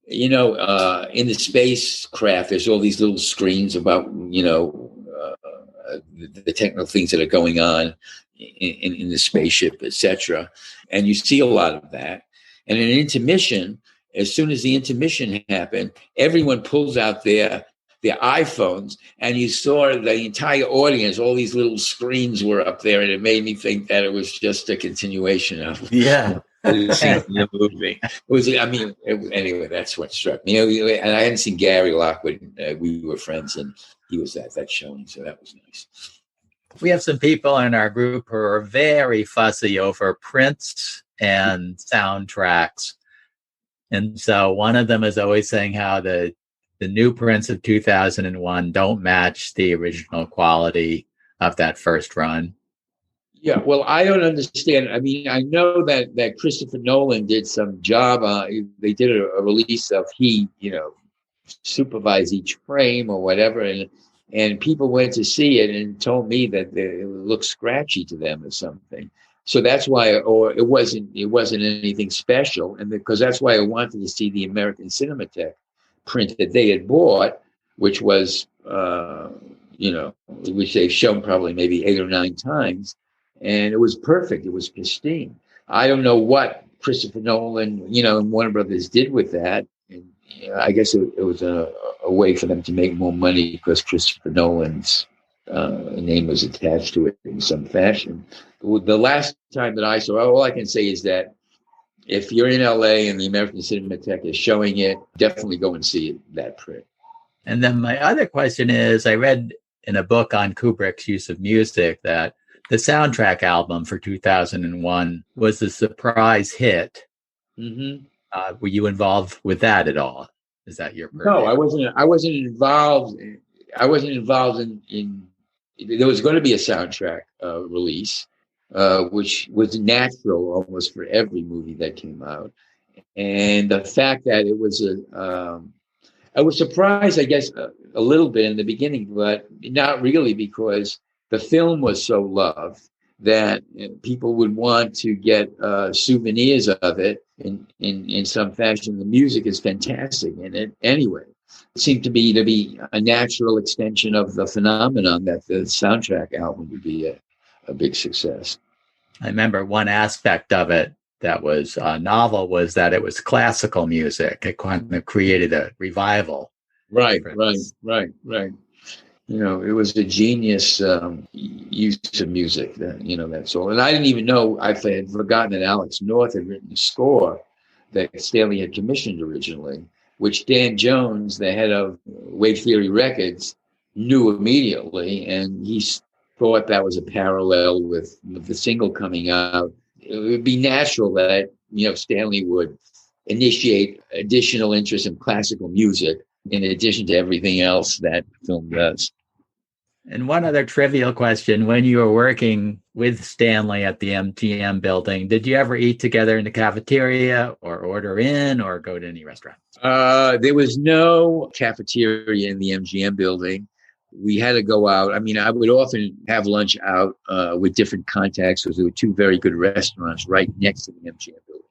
in the spacecraft, there's all these little screens about, the technical things that are going on in the spaceship, etc. And you see a lot of that. And in an intermission, as soon as the intermission happened, everyone pulls out their iPhones, and you saw the entire audience, all these little screens were up there, and it made me think that it was just a continuation of the movie. Anyway, that's what struck me. And I hadn't seen Gary Lockwood. We were friends, and he was at that showing, so that was nice. We have some people in our group who are very fussy over prints and soundtracks. And so one of them is always saying how the new prints of 2001 don't match the original quality of that first run. Yeah, well, I don't understand. I mean, I know that Christopher Nolan did some job. They did a release of he, supervised each frame or whatever, and people went to see it and told me that it looked scratchy to them or something. So that's why, or it wasn't anything special, and because that's why I wanted to see the American Cinematheque print that they had bought, which was, which they've shown probably maybe 8 or 9 times, and it was perfect. It was pristine. I don't know what Christopher Nolan, and Warner Brothers did with that. And I guess it was a way for them to make more money because Christopher Nolan's name was attached to it in some fashion. The last time that I saw, all I can say is that if you're in LA and the American Cinematheque is showing it, definitely go and see that print. And then my other question is, I read in a book on Kubrick's use of music that the soundtrack album for 2001 was a surprise hit. Mm-hmm. Were you involved with that at all? Is that your purview? No, I wasn't involved. I wasn't involved in. There was going to be a soundtrack release, which was natural almost for every movie that came out, and the fact that it was I was surprised, I guess, a little bit in the beginning, but not really, because the film was so loved that people would want to get souvenirs of it in some fashion. The music is fantastic in it anyway. It seemed to be a natural extension of the phenomenon that the soundtrack album would be a big success. I remember one aspect of it that was novel was that it was classical music. It kind of created a revival. Right. It was a genius use of music. That's all. And I didn't even know, I had forgotten that Alex North had written the score that Stanley had commissioned originally, which Dan Jones, the head of Wave Theory Records, knew immediately. And he thought that was a parallel with the single coming out. It would be natural that, Stanley would initiate additional interest in classical music in addition to everything else that the film does. And one other trivial question, when you were working with Stanley at the MGM building, did you ever eat together in the cafeteria or order in or go to any restaurant? There was no cafeteria in the MGM building. We had to go out. I mean, I would often have lunch out with different contacts because there were 2 very good restaurants right next to the MGM building.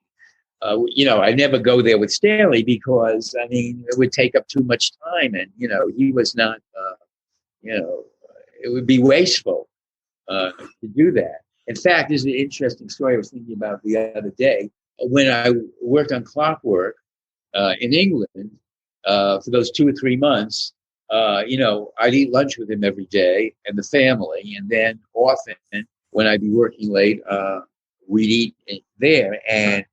I never go there with Stanley because, it would take up too much time. And, he was not, it would be wasteful to do that. In fact, this is an interesting story I was thinking about the other day. When I worked on Clockwork in England for those 2 or 3 months, I'd eat lunch with him every day and the family. And then often when I'd be working late, we'd eat there. And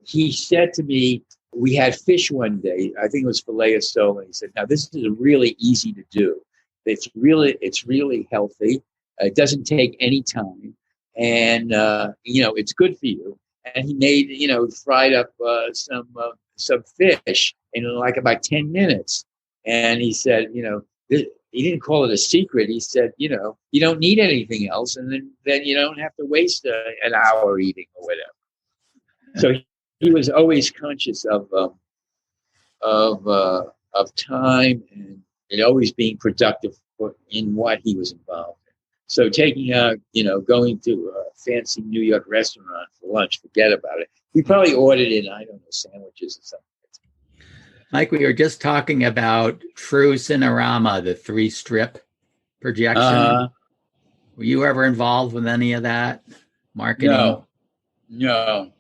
he said to me, we had fish one day. I think it was filet of sole. And he said, now this is really easy to do. It's really healthy. It doesn't take any time. And, it's good for you. And he made, fried up some fish in like about 10 minutes. And he said, he didn't call it a secret. He said, you don't need anything else. And then you don't have to waste an hour eating or whatever. So he was always conscious of time and always being productive in what he was involved in. So taking out, going to a fancy New York restaurant for lunch, forget about it. We probably ordered in, sandwiches or something. Mike, we were just talking about True Cinerama, the 3-strip projection. Were you ever involved with any of that marketing? No.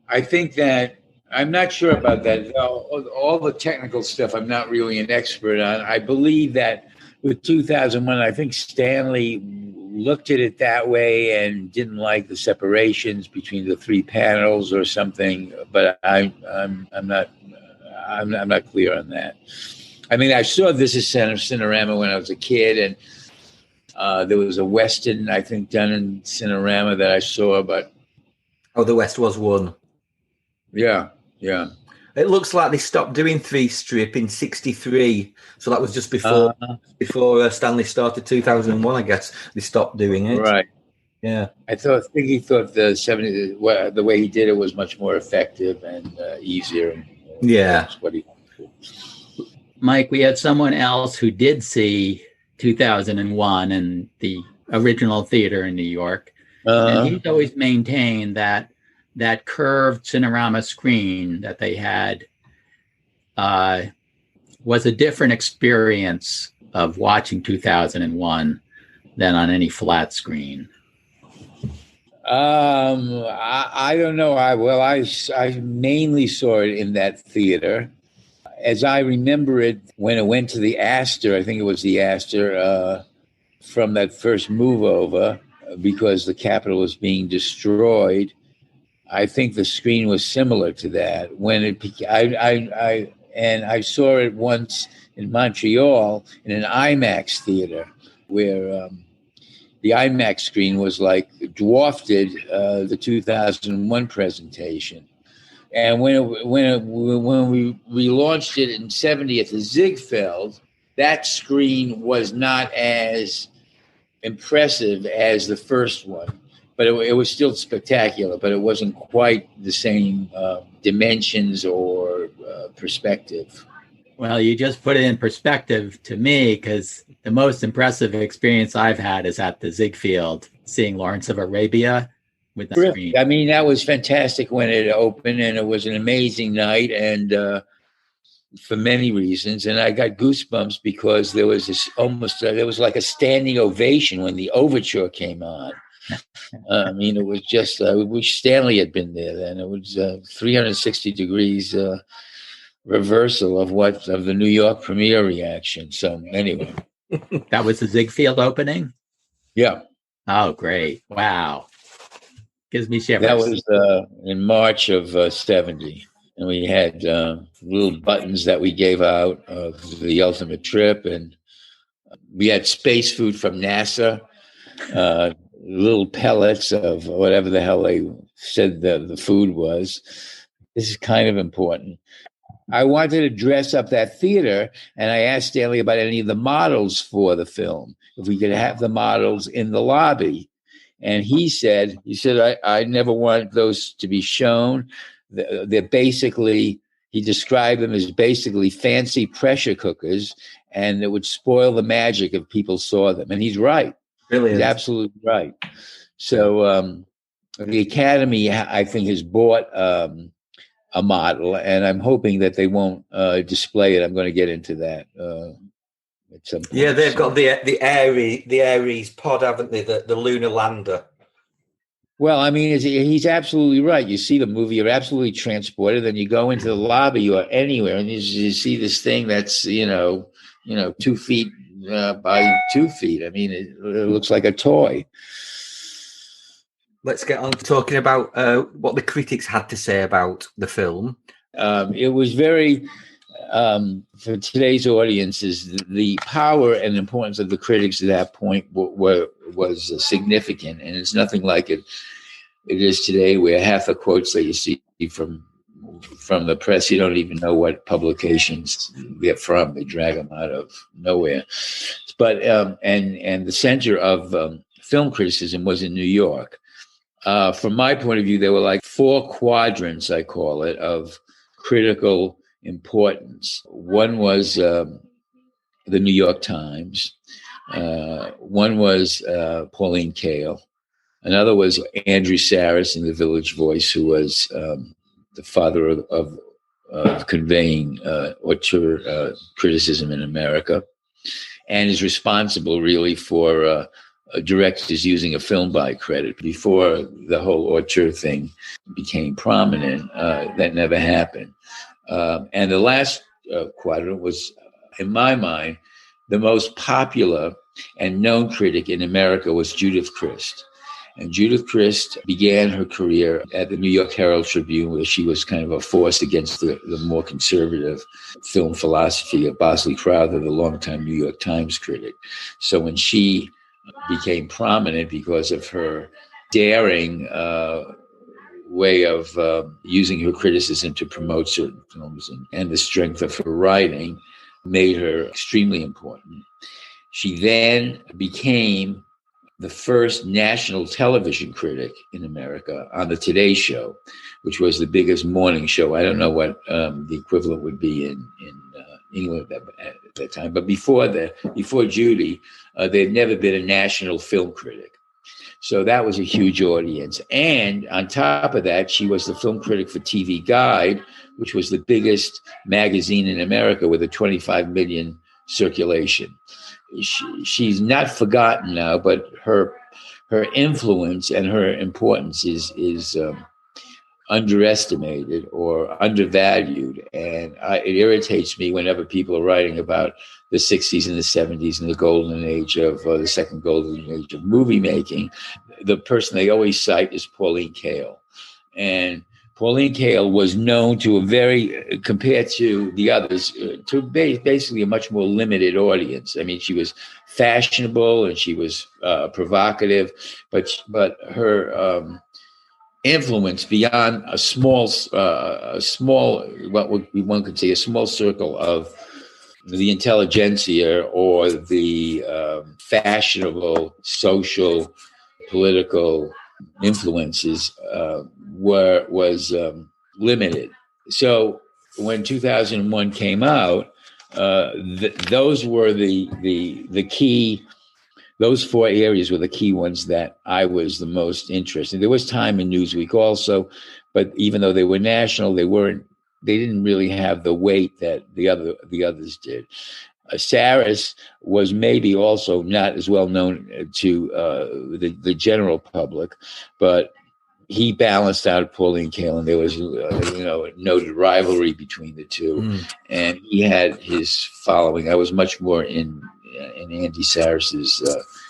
I think that I'm not sure about that. All the technical stuff, I'm not really an expert on. I believe that with 2001, I think Stanley looked at it that way and didn't like the separations between the 3 panels or something. But I'm not clear on that. I mean, I saw This Is Cinerama when I was a kid, and There was a Western, I think, done in Cinerama that I saw, but... Oh, the West was one. Yeah. It looks like they stopped doing 3-strip in 1963. So that was just before Stanley started 2001, I guess. They stopped doing it. Right. Yeah. I think he thought the 70s, the way he did it was much more effective and easier. Yeah. That's what he wanted. Mike, we had someone else who did see 2001 in the original theater in New York. And he's always maintained that curved Cinerama screen that they had was a different experience of watching 2001 than on any flat screen. I don't know. I mainly saw it in that theater. As I remember it, when it went to the Astor, I think it was the Astor, from that first move over, because the Capitol was being destroyed, I think the screen was similar to that. When I saw it once in Montreal in an IMAX theater, where the IMAX screen was like dwarfed the 2001 presentation. And when we relaunched it in '70 at the Ziegfeld, that screen was not as impressive as the first one, but it was still spectacular, but it wasn't quite the same dimensions or perspective. Well, you just put it in perspective to me, because the most impressive experience I've had is at the Ziegfeld, seeing Lawrence of Arabia with the screen. I mean, that was fantastic when it opened, and it was an amazing night, and for many reasons. And I got goosebumps because there was there was like a standing ovation when the overture came on. I mean, it was just, I wish Stanley had been there then. It was 360 degrees reversal of the New York premiere reaction. So anyway. That was the Ziegfeld opening? Yeah. Oh, great. Wow. Gives me shivers. That was in March of 70. And we had little buttons that we gave out of the ultimate trip. And we had space food from NASA, little pellets of whatever the hell they said the food was. This is kind of important. I wanted to dress up that theater, and I asked Stanley about any of the models for the film, if we could have the models in the lobby. And he said, I never want those to be shown. They're basically, he described them as basically fancy pressure cookers, and it would spoil the magic if people saw them. And he's right. Really, he's absolutely right. So the Academy, I think, has bought a model, and I'm hoping that they won't display it. I'm going to get into that at some point. Yeah, they've got the Ares pod, haven't they? The lunar lander. Well, I mean, he's absolutely right. You see the movie, you're absolutely transported. Then you go into the lobby or anywhere, and you see this thing that's 2 feet by 2 feet. I mean, it looks like a toy. Let's get on to talking about what the critics had to say about the film. It was very, for today's audiences, the power and importance of the critics at that point was significant, and it's nothing like it is today, where half the quotes that you see from the press, you don't even know what publications they're from. They drag them out of nowhere. But and the center of film criticism was in New York. From my point of view, there were like 4 quadrants, I call it, of critical importance. One was the New York Times. One was Pauline Kael. Another was Andrew Saris in the Village Voice, who was the father of conveying auteur criticism in America, and is responsible really for directors using a film by credit. Before the whole auteur thing became prominent, that never happened. And the last quadrant was, in my mind, the most popular and known critic in America was Judith Crist. And Judith Crist began her career at the New York Herald Tribune, where she was kind of a force against the more conservative film philosophy of Bosley Crowther, the longtime New York Times critic. So when she became prominent because of her daring way of using her criticism to promote certain films, and the strength of her writing made her extremely important. She then became the first national television critic in America on the Today Show, which was the biggest morning show. I don't know what the equivalent would be in England at that time, but before Judy, there had never been a national film critic. So that was a huge audience. And on top of that, she was the film critic for TV Guide, which was the biggest magazine in America with a 25 million circulation. She's not forgotten now, but her influence and her importance is underestimated or undervalued. And it irritates me whenever people are writing about the 60s and the 70s and the golden age of the second golden age of movie making. The person they always cite is Pauline Kael. And Pauline Kael was known to compared to the others, to basically a much more limited audience. I mean, she was fashionable and she was provocative, but her influence beyond a small, what one could say, a small circle of the intelligentsia or the fashionable, social, political influences was limited. So when 2001 came out, those were the key. Those four areas were the key ones that I was the most interested in. There was Time in Newsweek also, but even though they were national, they didn't really have the weight that the others did. Saris was maybe also not as well known to the general public, but he balanced out Pauline Kael, and there was a noted rivalry between the two, and he had his following. I was much more in Andy Saris's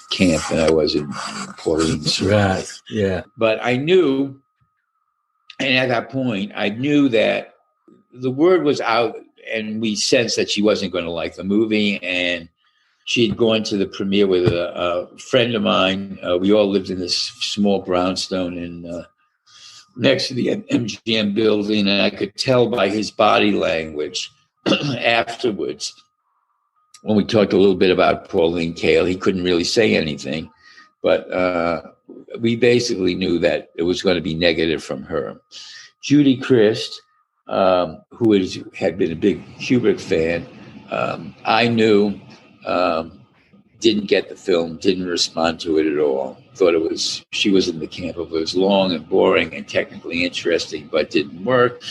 camp than I was in Pauline's. Right. Yeah. But I knew, and at that point, I knew that the word was out, and we sensed that she wasn't going to like the movie. And she had gone to the premiere with a friend of mine. We all lived in this small brownstone next to the MGM building, and I could tell by his body language afterwards, when we talked a little bit about Pauline Kael, he couldn't really say anything, but we basically knew that it was going to be negative from her. Judy Christ, who had been a big Kubrick fan, I knew didn't get the film, didn't respond to it at all. Thought she was in the camp of it was long and boring and technically interesting, but didn't work.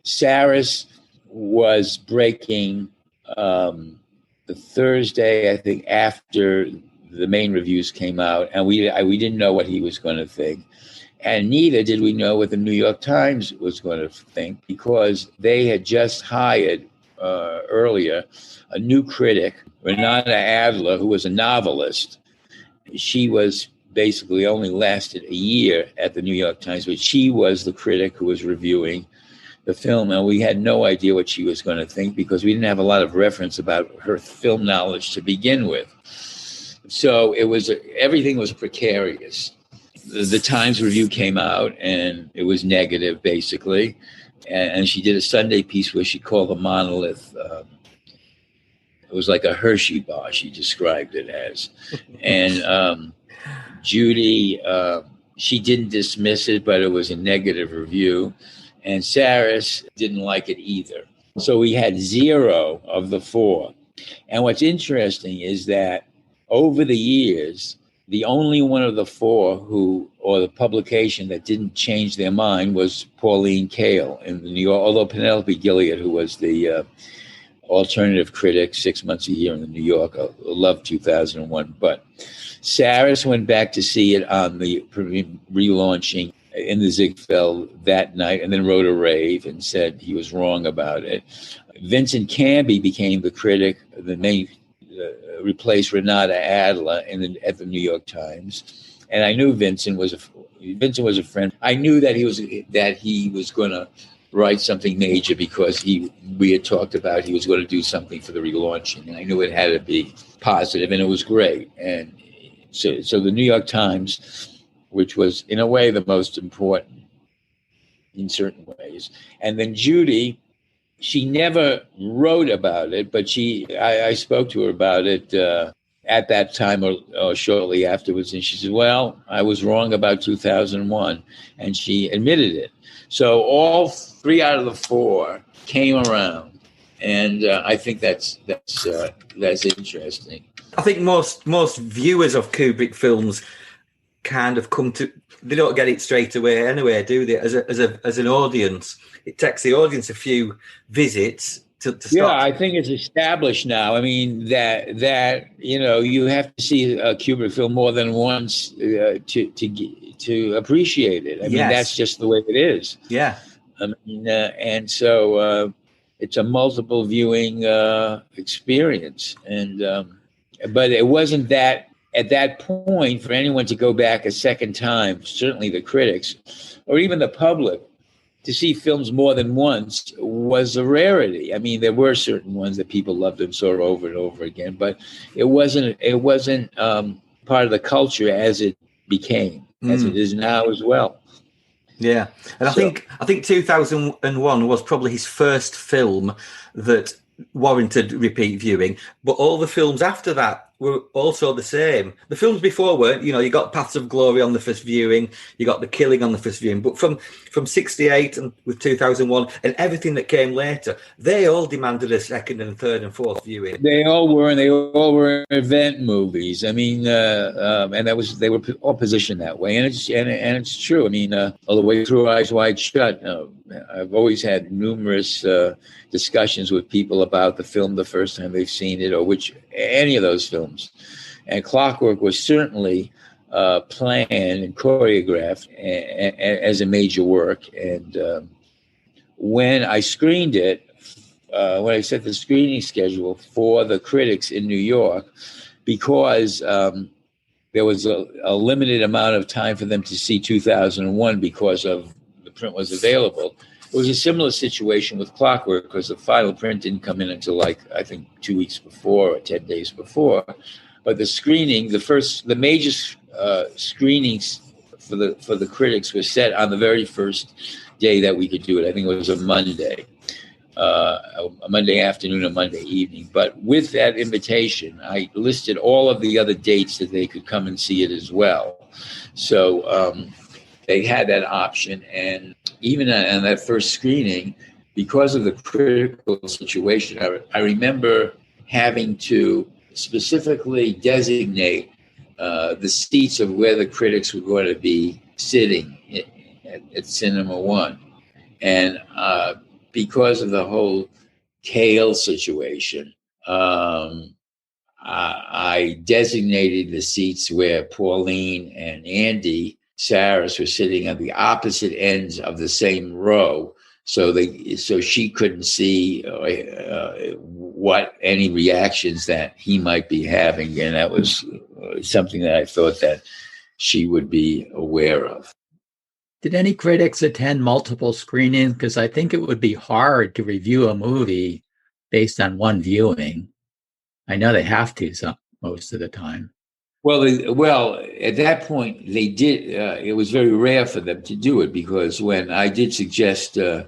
Saris was breaking the Thursday, I think, after the main reviews came out, and we didn't know what he was going to think. And neither did we know what the New York Times was going to think, because they had just hired earlier a new critic, Renata Adler, who was a novelist. She was basically only lasted a year at the New York Times, but she was the critic who was reviewing the film, and we had no idea what she was going to think because we didn't have a lot of reference about her film knowledge to begin with. So everything was precarious. The Times review came out, and it was negative, basically. And she did a Sunday piece where she called the monolith. It was like a Hershey bar, she described it as. And Judy, she didn't dismiss it, but it was a negative review. And Saris didn't like it either. So we had 0 of the 4. And what's interesting is that over the years, the only one of the 4 or the publication that didn't change their mind was Pauline Kael in New York, although Penelope Gilliard, who was the alternative critic 6 months a year in the New Yorker, loved 2001. But Saris went back to see it on the relaunching in the Ziegfeld that night, and then wrote a rave and said he was wrong about it. Vincent Canby became the critic, replaced Renata Adler at the New York Times, and I knew Vincent was a friend. I knew that he was going to write something major because we had talked about he was going to do something for the relaunching, and I knew it had to be positive, and it was great. And So the New York Times, which was in a way the most important in certain ways. And then Judy, she never wrote about it, but I spoke to her about it at that time or shortly afterwards. And she said, well, I was wrong about 2001. And she admitted it. So all 3 out of the 4 came around. And I think that's interesting. I think most viewers of Kubrick films kind of they don't get it straight away anyway, do they? As an audience, it takes the audience a few visits to start. Yeah, I think it's established now. I mean that you have to see a Kubrick film more than once to appreciate it. I mean, that's just the way it is. Yeah. I mean, and so it's a multiple viewing experience, and but it wasn't that. At that point, for anyone to go back a second time, certainly the critics, or even the public, to see films more than once was a rarity. I mean, there were certain ones that people loved and saw over and over again, but it wasn't part of the culture as it became, as it is now as well. Yeah, and I think 2001 was probably his first film that warranted repeat viewing, but all the films after that were also the same. The films before weren't, you got Paths of Glory on the first viewing, you got The Killing on the first viewing, but from 68 and with 2001 and everything that came later, they all demanded a second and third and fourth viewing. They all were, and they all were event movies. I mean, and they were all positioned that way, and it's true. I mean, all the way through Eyes Wide Shut, I've always had numerous discussions with people about the film the first time they've seen it, or any of those films. And Clockwork was certainly planned and choreographed as a major work. And when I screened it, when I set the screening schedule for the critics in New York, because there was a limited amount of time for them to see 2001 because of the print was available. It was a similar situation with Clockwork because the final print didn't come in until I think 2 weeks before or 10 days before. But the screening, the major screenings for the critics was set on the very first day that we could do it. I think it was a Monday afternoon or Monday evening. But with that invitation, I listed all of the other dates that they could come and see it as well. So they had that option. And even on that first screening, because of the critical situation, I remember having to specifically designate the seats of where the critics were going to be sitting at Cinema One. And because of the whole Kale situation, I designated the seats where Pauline and Andy Saris were sitting on the opposite ends of the same row, so she couldn't see what any reactions that he might be having, and that was something that I thought that she would be aware of. Did any critics attend multiple screenings? Because I think it would be hard to review a movie based on one viewing. I know they have to most of the time. Well, at that point, they did. It was very rare for them to do it because when I did suggest to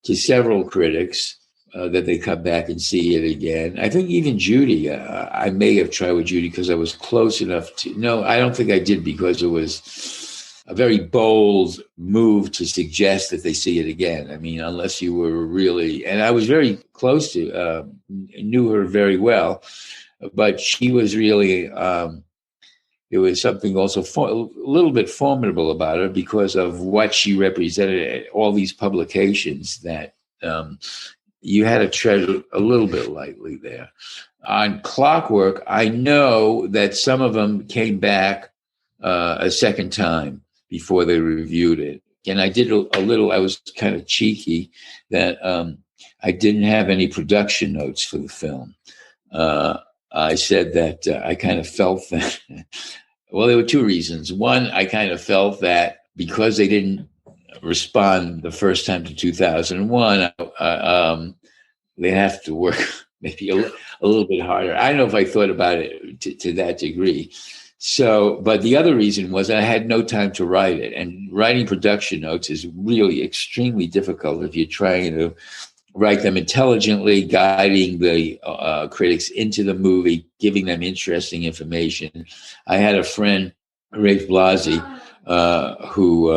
several critics that they come back and see it again, I think even Judy, I may have tried with Judy because I was close enough to. No, I don't think I did because it was a very bold move to suggest that they see it again. I mean, unless you were really, and I was very close to, knew her very well, but she was really. There was something also a little bit formidable about her because of what she represented, all these publications that you had to tread a little bit lightly there. On Clockwork, I know that some of them came back a second time before they reviewed it. And I did a little, I was kind of cheeky that I didn't have any production notes for the film. I said that I kind of felt that... Well, there were two reasons. One, I kind of felt that because they didn't respond the first time to 2001, they have to work maybe a little bit harder. I don't know if I thought about it to that degree. So, but the other reason was I had no time to write it. And writing production notes is really extremely difficult if you're trying to write them intelligently, guiding the critics into the movie, giving them interesting information. I had a friend, Rafe Blasi, who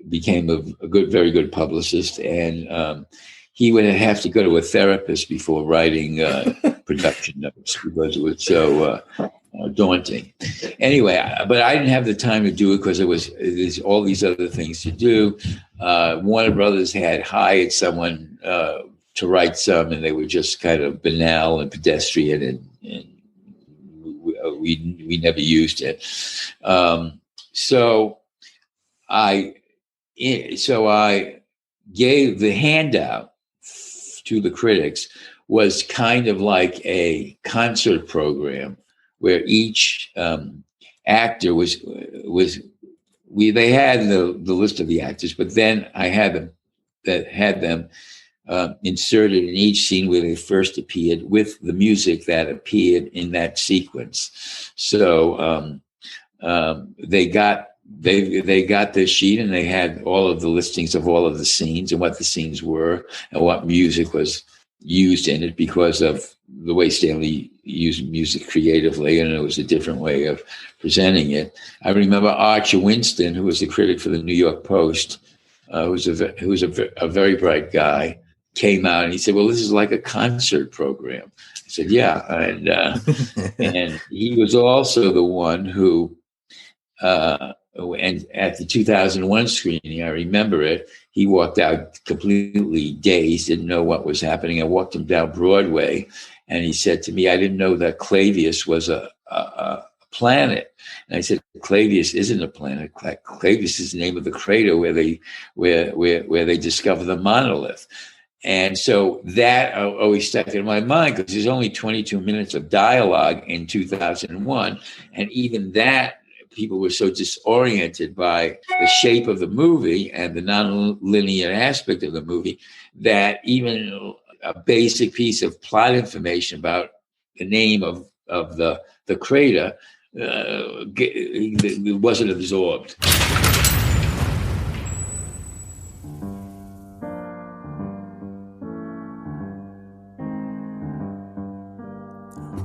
became a very good publicist, and he would have to go to a therapist before writing production notes because it was so daunting. Anyway, but I didn't have the time to do it because there's all these other things to do. Warner Brothers had hired someone to write some, and they were just kind of banal and pedestrian, and we never used it. So I gave the handout to the critics was kind of like a concert program where each actor they had the list of the actors, but then I had them inserted in each scene where they first appeared with the music that appeared in that sequence. So they got this sheet, and they had all of the listings of all of the scenes and what the scenes were and what music was used in it because of the way Stanley used music creatively, and it was a different way of presenting it. I remember Archer Winston, who was the critic for the New York Post, who was a very bright guy, came out and he said, "Well, this is like a concert program." I said, "Yeah," and he was also the one who. And at the 2001 screening, I remember it, he walked out completely dazed, didn't know what was happening. I walked him down Broadway, and he said to me, "I didn't know that Clavius was a planet." And I said, "Clavius isn't a planet. Clavius is the name of the crater where they discover the monolith." And so that always stuck in my mind because there's only 22 minutes of dialogue in 2001, and even that, people were so disoriented by the shape of the movie and the nonlinear aspect of the movie that even a basic piece of plot information about the name of the crater wasn't absorbed.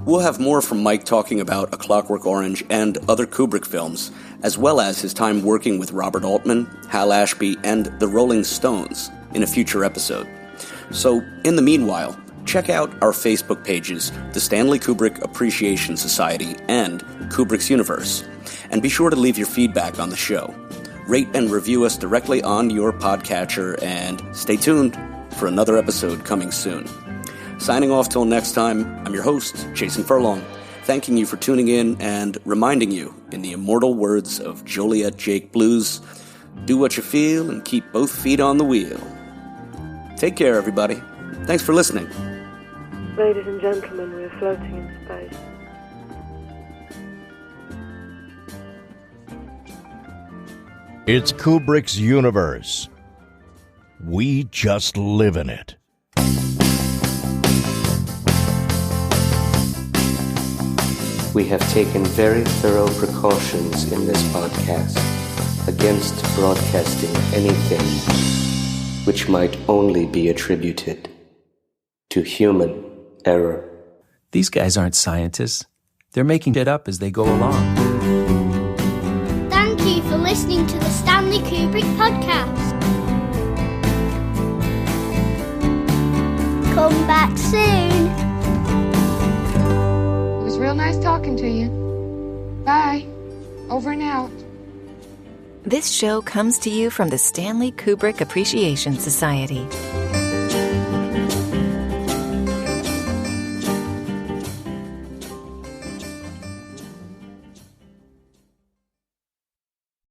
We'll have more from Mike talking about A Clockwork Orange and other Kubrick films, as well as his time working with Robert Altman, Hal Ashby, and the Rolling Stones in a future episode. So, in the meanwhile, check out our Facebook pages, the Stanley Kubrick Appreciation Society and Kubrick's Universe, and be sure to leave your feedback on the show. Rate and review us directly on your podcatcher, and stay tuned for another episode coming soon. Signing off till next time, I'm your host, Jason Furlong, thanking you for tuning in and reminding you, in the immortal words of Joliet Jake Blues, do what you feel and keep both feet on the wheel. Take care, everybody. Thanks for listening. Ladies and gentlemen, we are floating in space. It's Kubrick's universe. We just live in it. We have taken very thorough precautions in this podcast against broadcasting anything which might only be attributed to human error. These guys aren't scientists. They're making it up as they go along. Thank you for listening to the Stanley Kubrick Podcast. Come back soon. It was real nice talking to you. Bye. Over and out. This show comes to you from the Stanley Kubrick Appreciation Society.